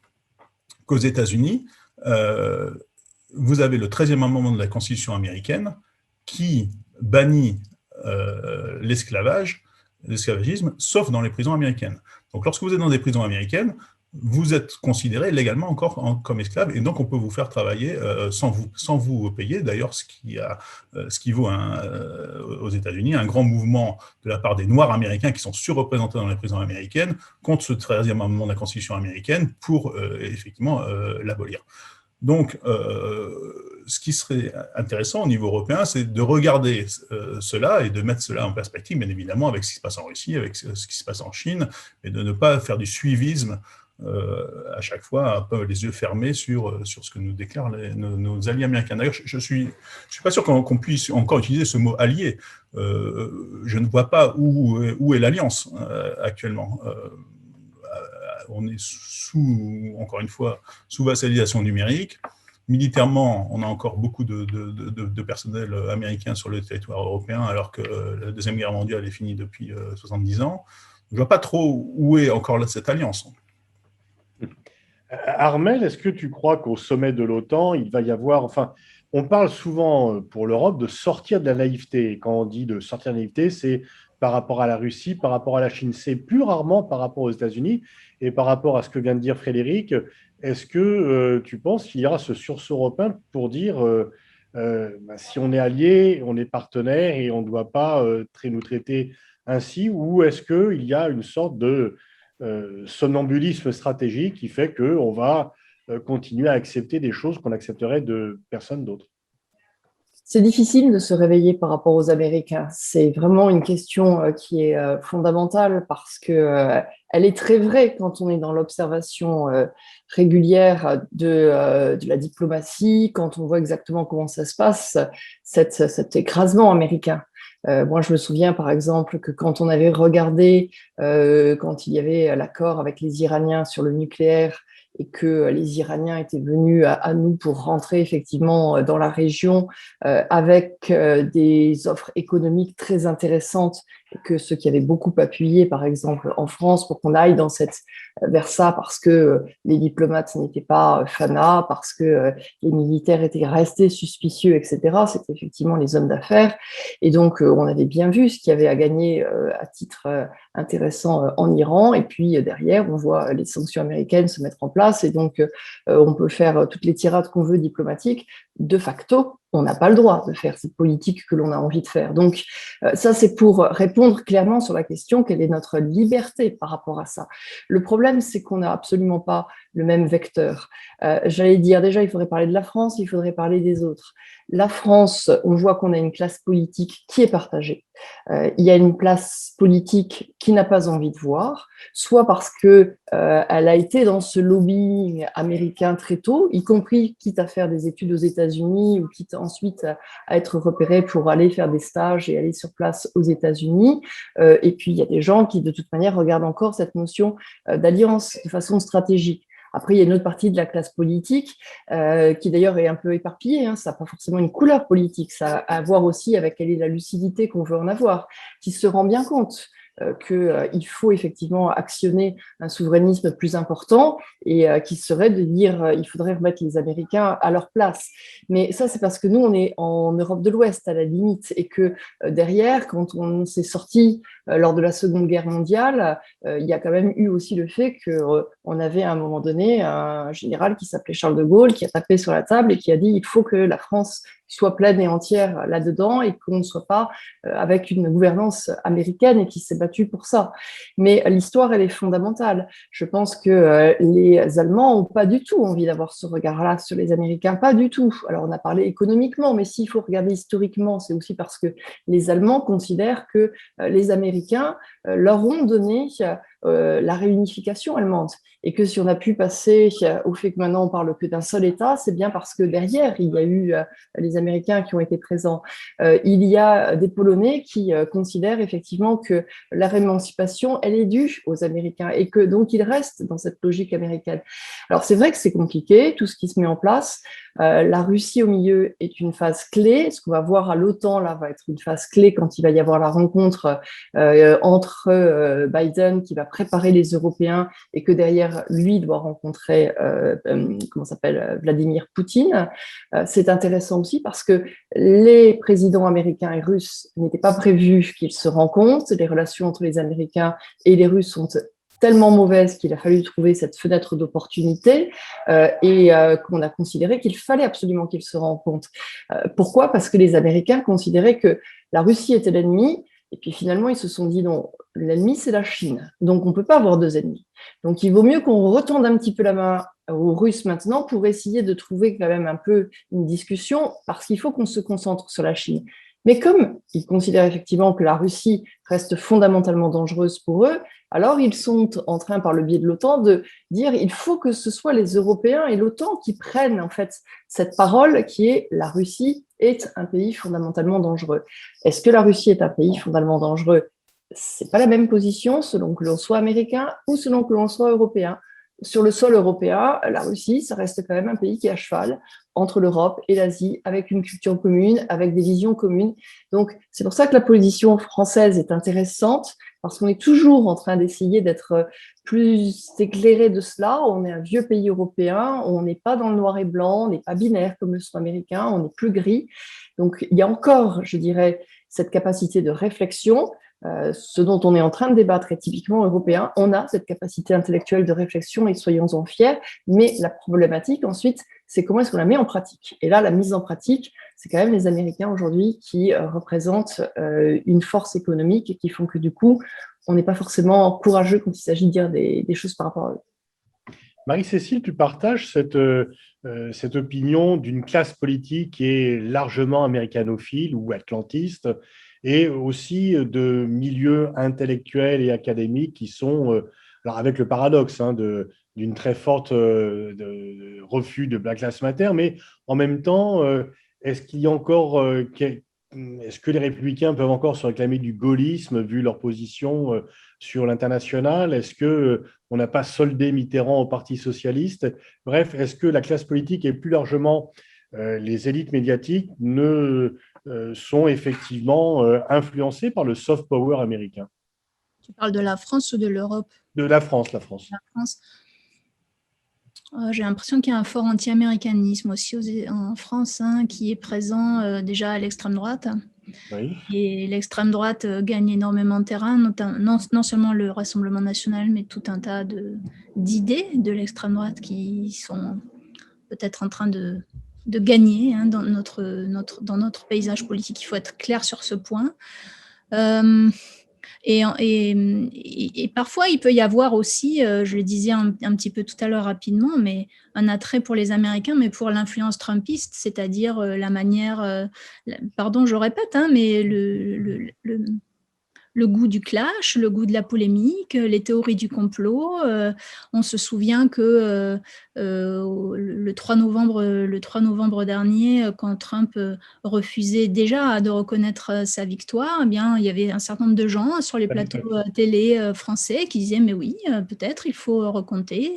qu'aux États-Unis, vous avez le 13e amendement de la Constitution américaine qui bannit l'esclavagisme, sauf dans les prisons américaines. Donc, lorsque vous êtes dans des prisons américaines, vous êtes considéré légalement encore comme esclave, et donc on peut vous faire travailler sans vous payer. D'ailleurs, ce qui vaut aux États-Unis un grand mouvement de la part des Noirs américains qui sont surreprésentés dans les prisons américaines contre ce 13e amendement de la Constitution américaine pour effectivement l'abolir. Donc, ce qui serait intéressant au niveau européen, c'est de regarder cela et de mettre cela en perspective, bien évidemment, avec ce qui se passe en Russie, avec ce qui se passe en Chine, mais de ne pas faire du suivisme à chaque fois, un peu les yeux fermés sur ce que nous déclarent nos alliés américains. D'ailleurs, je suis pas sûr qu'on puisse encore utiliser ce mot allié. Je ne vois pas où est l'alliance actuellement. On est encore une fois, sous vassalisation numérique. Militairement, on a encore beaucoup de personnel américain sur le territoire européen, alors que la Deuxième Guerre mondiale est finie depuis 70 ans. Je ne vois pas trop où est encore cette alliance. Armel, est-ce que tu crois qu'au sommet de l'OTAN, il va y avoir, enfin, on parle souvent pour l'Europe de sortir de la naïveté. Et quand on dit de sortir de la naïveté, c'est par rapport à la Russie, par rapport à la Chine. C'est plus rarement par rapport aux États-Unis. Et par rapport à ce que vient de dire Frédéric, est-ce que tu penses qu'il y aura ce sursaut européen pour dire si on est allié, on est partenaire et on ne doit pas nous traiter ainsi, ou est-ce qu'il y a une sorte de somnambulisme stratégique qui fait qu'on va continuer à accepter des choses qu'on accepterait de personne d'autre? C'est difficile de se réveiller par rapport aux Américains. C'est vraiment une question qui est fondamentale parce que elle est très vraie quand on est dans l'observation régulière de la diplomatie, quand on voit exactement comment ça se passe, cet écrasement américain. Moi, je me souviens par exemple que quand on avait regardé, quand il y avait l'accord avec les Iraniens sur le nucléaire, et que les Iraniens étaient venus à nous pour rentrer effectivement dans la région avec des offres économiques très intéressantes, et que ceux qui avaient beaucoup appuyé, par exemple en France, pour qu'on aille vers ça, parce que les diplomates n'étaient pas fanats, parce que les militaires étaient restés suspicieux, etc. C'était effectivement les hommes d'affaires. Et donc, on avait bien vu ce qu'il y avait à gagner à titre intéressant en Iran. Et puis, derrière, on voit les sanctions américaines se mettre en place. Et donc, on peut faire toutes les tirades qu'on veut diplomatiques. De facto, on n'a pas le droit de faire cette politique que l'on a envie de faire. Donc, ça, c'est pour répondre clairement sur la question, quelle est notre liberté par rapport à ça. Le problème, c'est qu'on n'a absolument pas le même vecteur. J'allais dire, déjà, il faudrait parler de la France, il faudrait parler des autres. La France, on voit qu'on a une classe politique qui est partagée. Il y a une classe politique qui n'a pas envie de voir, soit parce que elle a été dans ce lobbying américain très tôt, y compris quitte à faire des études aux États-Unis ou quitte ensuite à être repéré pour aller faire des stages et aller sur place aux États-Unis. Et puis, il y a des gens qui, de toute manière, regardent encore cette notion d'alliance de façon stratégique. Après, il y a une autre partie de la classe politique qui d'ailleurs est un peu éparpillée. Ça n'a pas forcément une couleur politique. Ça a à voir aussi avec quelle est la lucidité qu'on veut en avoir, qui se rend bien compte qu'il faut effectivement actionner un souverainisme plus important et qui serait de dire il faudrait remettre les Américains à leur place. Mais ça, c'est parce que nous, on est en Europe de l'Ouest à la limite et que derrière, quand on s'est sorti lors de la Seconde Guerre mondiale, il y a quand même eu aussi le fait qu'on avait à un moment donné un général qui s'appelait Charles de Gaulle qui a tapé sur la table et qui a dit il faut que la France soit pleine et entière là-dedans et qu'on ne soit pas avec une gouvernance américaine et qui s'est battu pour ça. Mais l'histoire, elle est fondamentale. Je pense que les Allemands n'ont pas du tout envie d'avoir ce regard-là sur les Américains, pas du tout. Alors, on a parlé économiquement, mais s'il faut regarder historiquement, c'est aussi parce que les Allemands considèrent que les Américains leur ont donné la réunification allemande. Et que si on a pu passer au fait que maintenant on parle que d'un seul État, c'est bien parce que derrière, il y a eu les Américains qui ont été présents. Il y a des Polonais qui considèrent effectivement que la réémancipation, elle est due aux Américains et que donc ils restent dans cette logique américaine. Alors c'est vrai que c'est compliqué, tout ce qui se met en place. La Russie au milieu est une phase clé. Ce qu'on va voir à l'OTAN, là, va être une phase clé quand il va y avoir la rencontre entre Biden qui va préparer les Européens et que derrière, lui doit rencontrer Vladimir Poutine. C'est intéressant aussi parce que les présidents américains et russes n'étaient pas prévus qu'ils se rencontrent. Les relations entre les Américains et les Russes sont tellement mauvaise qu'il a fallu trouver cette fenêtre d'opportunité et qu'on a considéré qu'il fallait absolument qu'ils se rencontrent. Pourquoi ? Parce que les Américains considéraient que la Russie était l'ennemi et puis finalement ils se sont dit non, l'ennemi c'est la Chine, donc on ne peut pas avoir deux ennemis. Donc il vaut mieux qu'on retende un petit peu la main aux Russes maintenant pour essayer de trouver quand même un peu une discussion, parce qu'il faut qu'on se concentre sur la Chine. Mais comme ils considèrent effectivement que la Russie reste fondamentalement dangereuse pour eux, alors ils sont en train, par le biais de l'OTAN, de dire il faut que ce soit les Européens et l'OTAN qui prennent en fait cette parole qui est la Russie est un pays fondamentalement dangereux. Est-ce que la Russie est un pays fondamentalement dangereux? C'est pas la même position selon que l'on soit américain ou selon que l'on soit européen. Sur le sol européen, la Russie, ça reste quand même un pays qui est à cheval entre l'Europe et l'Asie, avec une culture commune, avec des visions communes. Donc, c'est pour ça que la position française est intéressante, parce qu'on est toujours en train d'essayer d'être plus éclairé de cela. On est un vieux pays européen, on n'est pas dans le noir et blanc, on n'est pas binaire comme le sont américains, on est plus gris. Donc, il y a encore, je dirais, cette capacité de réflexion. Ce dont on est en train de débattre est typiquement européen. On a cette capacité intellectuelle de réflexion et soyons-en fiers. Mais la problématique ensuite, c'est comment est-ce qu'on la met en pratique. Et là, la mise en pratique, c'est quand même les Américains aujourd'hui qui représentent une force économique et qui font que du coup, on n'est pas forcément courageux quand il s'agit de dire des choses par rapport à eux. Marie-Cécile, tu partages cette opinion d'une classe politique qui est largement américanophile ou atlantiste, et aussi de milieux intellectuels et académiques qui sont, alors avec le paradoxe d'une très forte de refus de Black Lives Matter, mais en même temps, est-ce qu'il y a encore, est-ce que les républicains peuvent encore se réclamer du gaullisme vu leur position sur l'international? Est-ce que on n'a pas soldé Mitterrand au Parti socialiste? Bref, est-ce que la classe politique et plus largement les élites médiatiques sont effectivement influencées par le soft power américain? Tu parles de la France ou de l'Europe? De la France, la France. La France. J'ai l'impression qu'il y a un fort anti-américanisme aussi en France, qui est présent déjà à l'extrême droite. Oui. Et l'extrême droite gagne énormément de terrain, non seulement le Rassemblement national, mais tout un tas d'idées de l'extrême droite qui sont peut-être en train de gagner dans notre paysage politique. Il faut être clair sur ce point. Et parfois, il peut y avoir aussi, je le disais un petit peu tout à l'heure rapidement, mais un attrait pour les Américains, mais pour l'influence trumpiste, c'est-à-dire la manière, pardon, je répète, mais le goût du clash, le goût de la polémique, les théories du complot. On se souvient que le 3 novembre dernier, quand Trump refusait déjà de reconnaître sa victoire, eh bien, il y avait un certain nombre de gens sur les plateaux télé français qui disaient « mais oui, peut-être il faut recompter,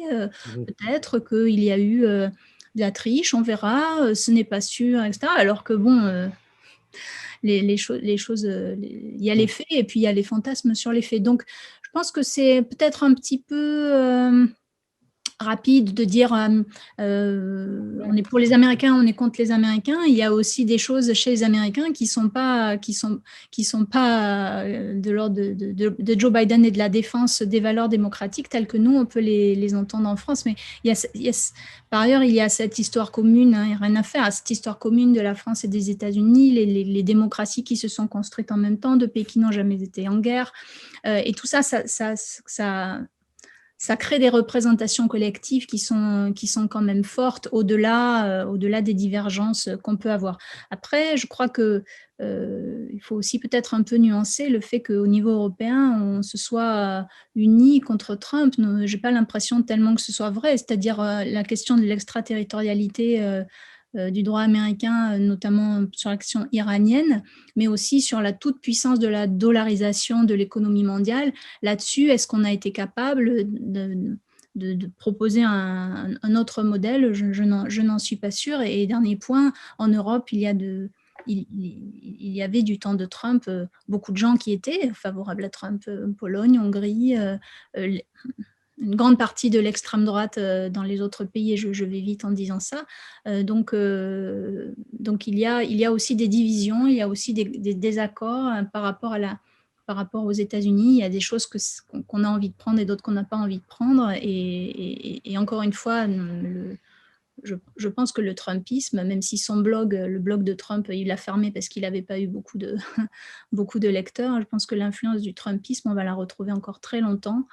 peut-être qu'il y a eu de la triche, on verra, ce n'est pas sûr, etc. » Alors que bon... les choses, il y a les faits et puis il y a les fantasmes sur les faits. Donc, je pense que c'est peut-être un petit peu rapide de dire on est pour les Américains, on est contre les Américains. Il y a aussi des choses chez les Américains qui sont pas de l'ordre de Joe Biden et de la défense des valeurs démocratiques telles que nous, on peut les entendre en France. Mais par ailleurs, il y a cette histoire commune, il n'y a rien à faire à cette histoire commune de la France et des États-Unis, les démocraties qui se sont construites en même temps, deux pays qui n'ont jamais été en guerre. Et tout ça crée des représentations collectives qui sont quand même fortes au-delà des divergences qu'on peut avoir. Après, je crois que il faut aussi peut-être un peu nuancer le fait qu'au niveau européen, on se soit unis contre Trump. Je n'ai pas l'impression tellement que ce soit vrai, c'est-à-dire la question de l'extraterritorialité du droit américain, notamment sur l'action iranienne, mais aussi sur la toute-puissance de la dollarisation de l'économie mondiale. Là-dessus, est-ce qu'on a été capable de proposer un autre modèle? Je n'en suis pas sûre. Et dernier point, en Europe, il y avait du temps de Trump beaucoup de gens qui étaient favorables à Trump, Pologne, Hongrie, une grande partie de l'extrême droite dans les autres pays, et je vais vite en disant ça. Donc il y a aussi des divisions, il y a aussi des désaccords par rapport aux États-Unis. Il y a des choses qu'on a envie de prendre et d'autres qu'on n'a pas envie de prendre. Et encore une fois, je pense que le Trumpisme, même si le blog de Trump, il l'a fermé parce qu'il n'avait pas eu beaucoup de lecteurs, je pense que l'influence du Trumpisme, on va la retrouver encore très longtemps.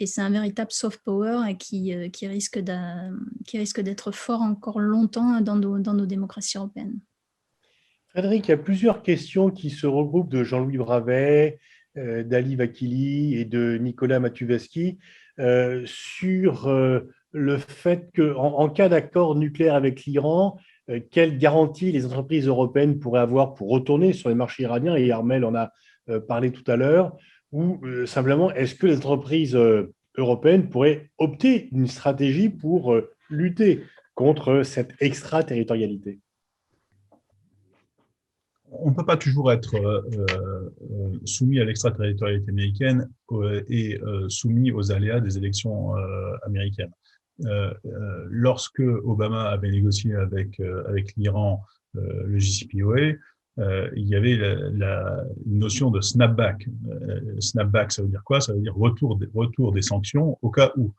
et c'est un véritable soft power et qui risque d'être fort encore longtemps dans nos démocraties européennes. Frédéric, il y a plusieurs questions qui se regroupent de Jean-Louis Bravet, d'Ali Vakili et de Nicolas Matuszewski sur le fait qu'en cas d'accord nucléaire avec l'Iran, quelles garanties les entreprises européennes pourraient avoir pour retourner sur les marchés iraniens, et Armel en a parlé tout à l'heure, ou simplement est-ce que les entreprises européennes pourraient opter une stratégie pour lutter contre cette extraterritorialité? On ne peut pas toujours être soumis à l'extraterritorialité américaine et soumis aux aléas des élections américaines. Lorsque Obama avait négocié avec l'Iran le JCPOA, il y avait une notion de snapback. Snapback, ça veut dire quoi? Ça veut dire retour des sanctions au cas où.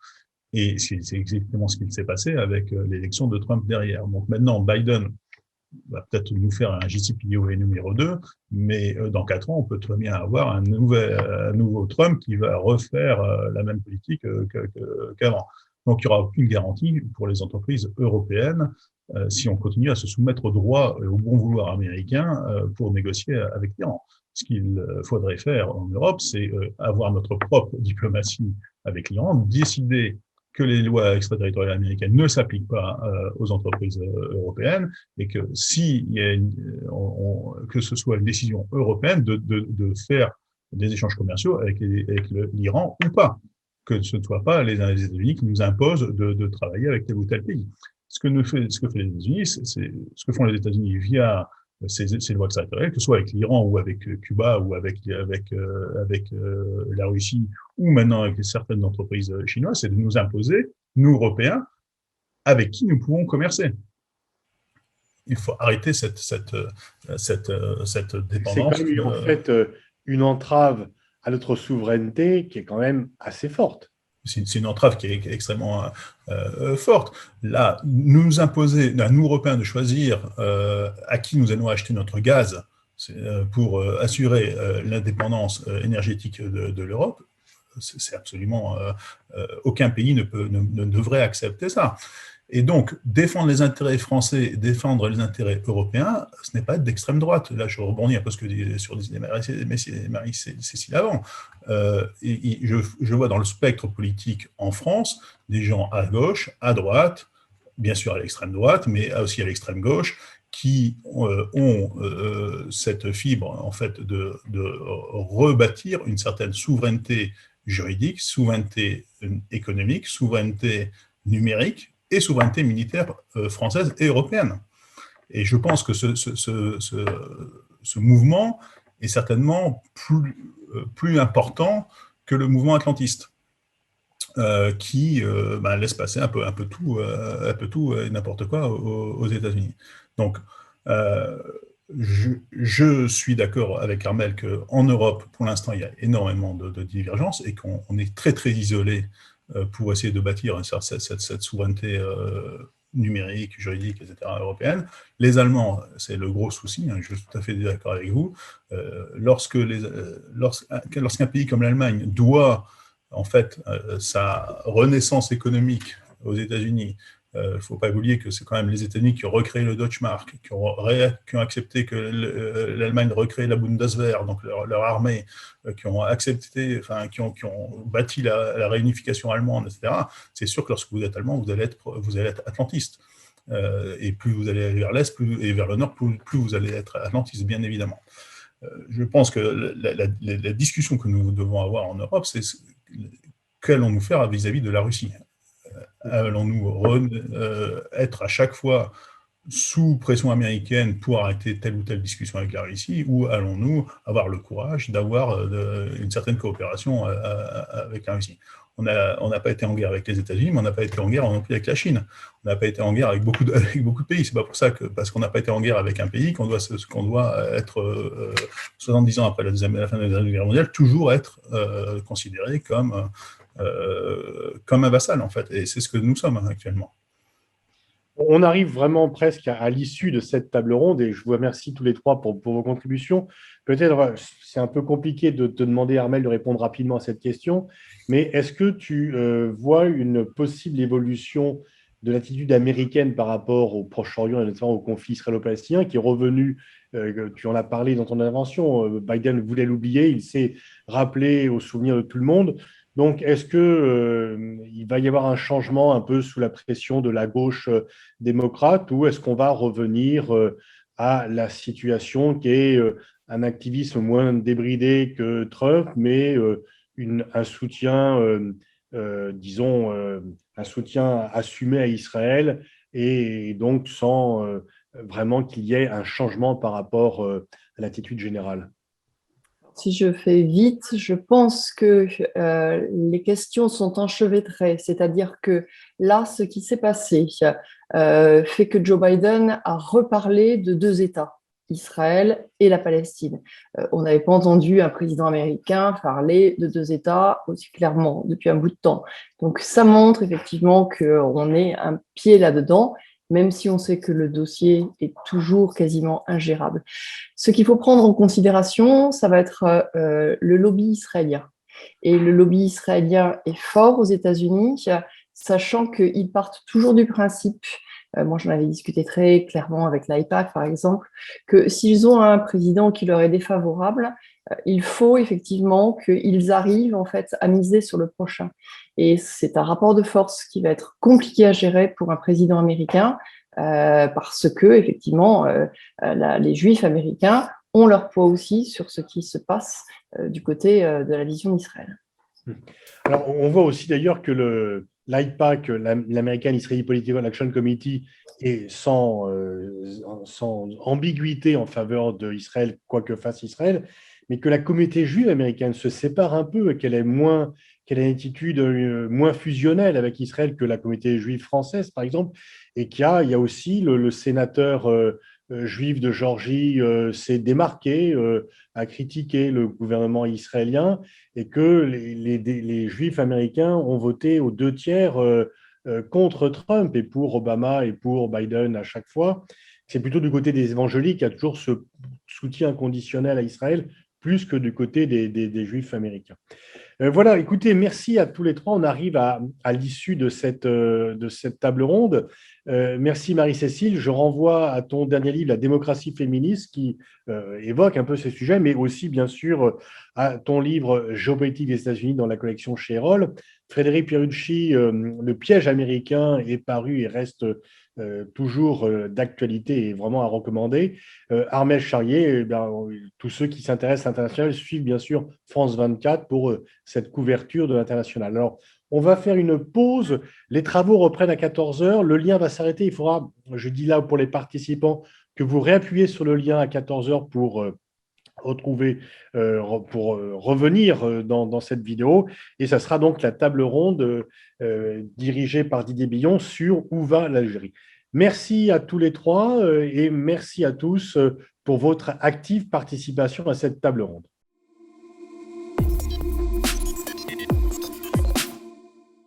Et c'est exactement ce qui s'est passé avec l'élection de Trump derrière. Donc maintenant, Biden va peut-être nous faire un JCPOA numéro 2, mais dans 4 ans, on peut très bien avoir un nouveau Trump qui va refaire la même politique qu'avant. Donc, il n'y aura aucune garantie pour les entreprises européennes si on continue à se soumettre au droit et au bon vouloir américain pour négocier avec l'Iran. Ce qu'il faudrait faire en Europe, c'est avoir notre propre diplomatie avec l'Iran, décider que les lois extraterritoriales américaines ne s'appliquent pas aux entreprises européennes et que s'il y a que ce soit une décision européenne de faire des échanges commerciaux avec l'Iran ou pas, que ce ne soit pas les États-Unis qui nous imposent de travailler avec tel ou tel pays. Ce que font les États-Unis, c'est ce que font les États-Unis via ces lois extraterritoriales, que ce soit avec l'Iran ou avec Cuba ou avec la Russie ou maintenant avec certaines entreprises chinoises, c'est de nous imposer, nous Européens, avec qui nous pouvons commercer. Il faut arrêter cette dépendance. C'est quand même en fait une entrave à notre souveraineté qui est quand même assez forte. C'est une entrave qui est extrêmement forte. Là, nous imposer, nous Européens, de choisir à qui nous allons acheter notre gaz pour assurer l'indépendance énergétique de l'Europe, c'est absolument aucun pays ne devrait accepter ça. Et donc, défendre les intérêts français, défendre les intérêts européens, ce n'est pas être d'extrême droite. Là, je rebondis un peu sur Marie-Cécile avant. Je vois dans le spectre politique en France des gens à gauche, à droite, bien sûr à l'extrême droite, mais aussi à l'extrême gauche, qui ont cette fibre, en fait, de rebâtir une certaine souveraineté juridique, souveraineté économique, souveraineté numérique, et souveraineté militaire française et européenne. Et je pense que ce mouvement est certainement plus important que le mouvement atlantiste, qui laisse passer un peu tout et n'importe quoi aux États-Unis. Donc, je suis d'accord avec Armel qu'en Europe, pour l'instant, il y a énormément de divergences et qu'on est très, très isolé pour essayer de bâtir cette souveraineté numérique, juridique, etc., européenne. Les Allemands, c'est le gros souci, je suis tout à fait d'accord avec vous. Lorsqu'un pays comme l'Allemagne doit, en fait, sa renaissance économique aux États-Unis, il ne faut pas oublier que c'est quand même les États-Unis qui ont recréé le Deutschmark, qui ont accepté que l'Allemagne recrée la Bundeswehr, donc leur armée, qui ont accepté, enfin, qui ont bâti la réunification allemande, etc. C'est sûr que lorsque vous êtes allemand, vous allez être atlantiste. Et plus vous allez vers l'Est et vers le Nord, plus vous allez être atlantiste, bien évidemment. Je pense que la discussion que nous devons avoir en Europe, c'est qu'allons-nous faire vis-à-vis de la Russie? Allons-nous être à chaque fois sous pression américaine pour arrêter telle ou telle discussion avec la Russie, ou allons-nous avoir le courage d'avoir une certaine coopération avec la Russie? On n'a pas été en guerre avec les États-Unis, mais on n'a pas été en guerre non plus avec la Chine. On n'a pas été en guerre avec beaucoup de pays. C'est pas pour ça parce qu'on n'a pas été en guerre avec un pays qu'on doit être 70 ans après la fin de la Deuxième Guerre mondiale, toujours être considéré comme un vassal, en fait. Et c'est ce que nous sommes actuellement. on arrive vraiment presque à l'issue de cette table ronde et je vous remercie tous les trois pour vos contributions. Peut-être, c'est un peu compliqué de te demander, Armelle, de répondre rapidement à cette question, mais est-ce que tu vois une possible évolution de l'attitude américaine par rapport au Proche-Orient et notamment au conflit israélo-palestinien qui est revenu, tu en as parlé dans ton intervention, Biden voulait l'oublier, il s'est rappelé au souvenir de tout le monde. Donc, est-ce que il va y avoir un changement un peu sous la pression de la gauche démocrate ou est-ce qu'on va revenir à la situation qui est un activisme moins débridé que Trump, mais un soutien, disons, un soutien assumé à Israël et donc sans vraiment qu'il y ait un changement par rapport à l'attitude générale? Si je fais vite, je pense que les questions sont enchevêtrées, c'est-à-dire que là, ce qui s'est passé fait que Joe Biden a reparlé de deux États, Israël et la Palestine. On n'avait pas entendu un président américain parler de deux États aussi clairement depuis un bout de temps. Donc ça montre effectivement qu'on est un pied là-dedans, même si on sait que le dossier est toujours quasiment ingérable. Ce qu'il faut prendre en considération, ça va être le lobby israélien. Et le lobby israélien est fort aux États-Unis, sachant qu'ils partent toujours du principe, moi j'en avais discuté très clairement avec l'AIPAC par exemple, que s'ils ont un président qui leur est défavorable, il faut effectivement qu'ils arrivent en fait à miser sur le prochain. Et c'est un rapport de force qui va être compliqué à gérer pour un président américain, parce que effectivement les Juifs américains ont leur poids aussi sur ce qui se passe du côté de la vision d'Israël. Alors, on voit aussi d'ailleurs que l'AIPAC, l'American Israeli Political Action Committee, est sans ambiguïté en faveur d'Israël, quoi que fasse Israël, mais que la communauté juive américaine se sépare un peu, qu'elle a une attitude moins fusionnelle avec Israël que la communauté juive française, par exemple, et qu'il y a aussi le sénateur juif de Géorgie s'est démarqué, a critiqué le gouvernement israélien et que les juifs américains ont voté aux 2 tiers contre Trump et pour Obama et pour Biden à chaque fois. C'est plutôt du côté des évangéliques qu'il y a toujours ce soutien inconditionnel à Israël, plus que du côté des juifs américains. Voilà, écoutez, merci à tous les trois. On arrive à l'issue de cette table ronde. Merci Marie-Cécile. Je renvoie à ton dernier livre, La démocratie féministe, qui évoque un peu ces sujets, mais aussi, bien sûr, à ton livre Géopolitique des États-Unis dans la collection chez Erol. Frédéric Pierucci, Le piège américain est paru et reste toujours d'actualité et vraiment à recommander. Armelle Charrier, tous ceux qui s'intéressent à l'international suivent bien sûr France 24 pour cette couverture de l'international. Alors, on va faire une pause. Les travaux reprennent à 14 heures. Le lien va s'arrêter. Il faudra, je dis là pour les participants, que vous réappuyez sur le lien à 14 heures pour revenir dans cette vidéo. Et ça sera donc la table ronde dirigée par Didier Billon sur où va l'Algérie. Merci à tous les trois et merci à tous pour votre active participation à cette table ronde.